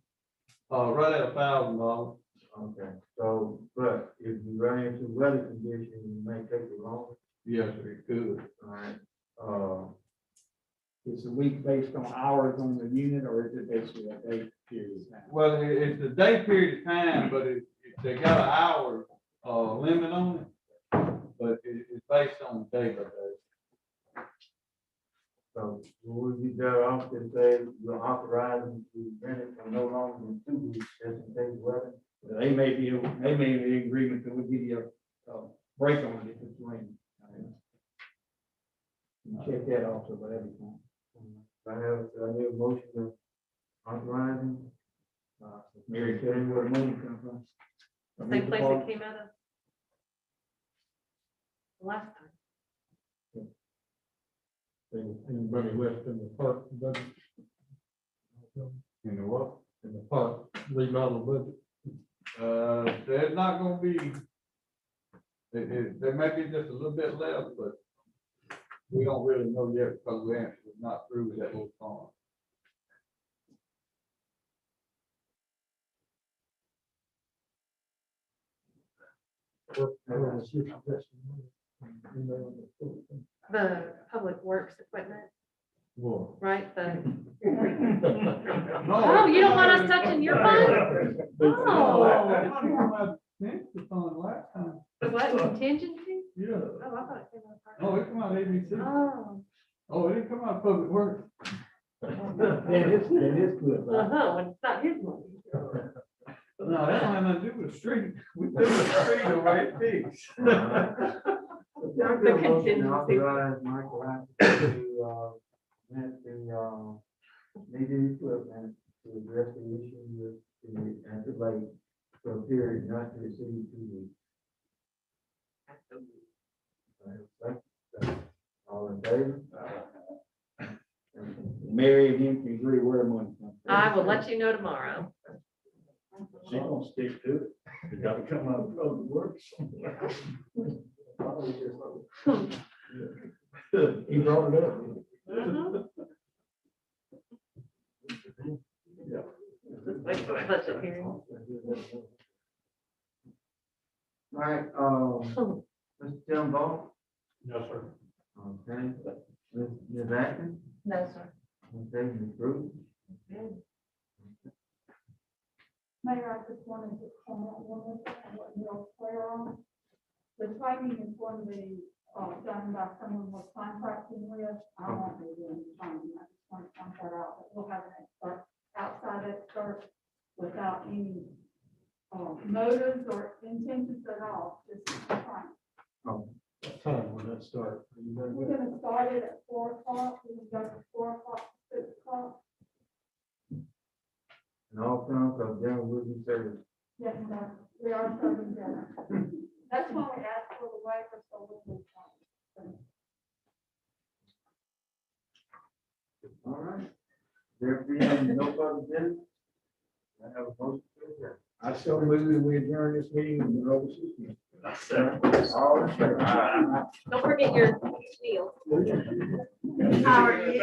Right at $1,000. Okay, so, but if you run into weather conditions, it may take you longer. Yes, it could. All right, It's a week based on hours on the unit, or is it basically a day period of time? Well, it's a day period of time, but they got an hour, limit on it. But it's based on day by day. so would we be better off to say we're authorizing to rent it for no longer than 2 weeks, just in case weather? They may be in agreement that we'll give you a break on it if it's raining. Check that also, but every time. I have a motion to authorize him. Mary, tell me where the money comes from. Same place it came out of the last time. Anybody left in the park budget? You know what? In the park, leave out of the budget. There's not gonna be, there may be just a little bit left, but we don't really know yet because we're not through with that little farm. The public works equipment, Whoa. right? The, No. oh, you don't want us touching your fund? Oh. Last time. The what, contingency? Yeah. Oh, I thought it came out of. Oh, it come out ABC. Oh. Oh, it didn't come out of Public Works. That is good. Uh-huh, when it's not his money. No, that don't have nothing to do with the street. We took the street away fixed. Yeah, I get a motion to authorize Michael Astor to rent the needed equipment to address the issue with the, at the lake for a period not to exceed 2 weeks. All in favor? Mary, again, can you agree where the money comes from? I will let you know tomorrow. She gonna stick to it. You gotta come out of public works. He brought it up. Wait for a budget hearing. All right, Mr. Tim Ball, No, sir. okay, Ms. Atkins, No, sir. okay, Ms. Bruce. Mayor, I just wanted to comment on this, and what you're clear on. The training is going to be, done by someone we're contracting with. I won't be doing the training, I just want to point that out, but we'll have an expert, outside expert, without any, motives or intentions at all, just training. What time will that start? We're gonna start it at 4 o'clock, we're gonna go from 4 o'clock to 6 o'clock. And all comes of dinner will be served. Yes, ma'am. We are serving dinner. That's why we asked for the waiver, so we can. All right. There being no further business, I have a motion to adjourn. I still move that we adjourn this meeting in the open session. All in favor? Don't forget your deal. How are you?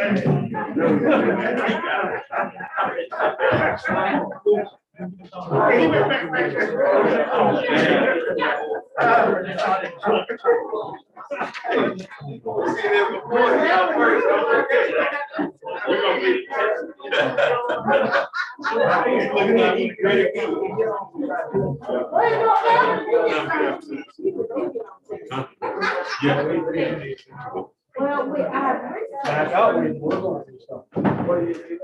Well, we, I thought we were going to do something. What do you?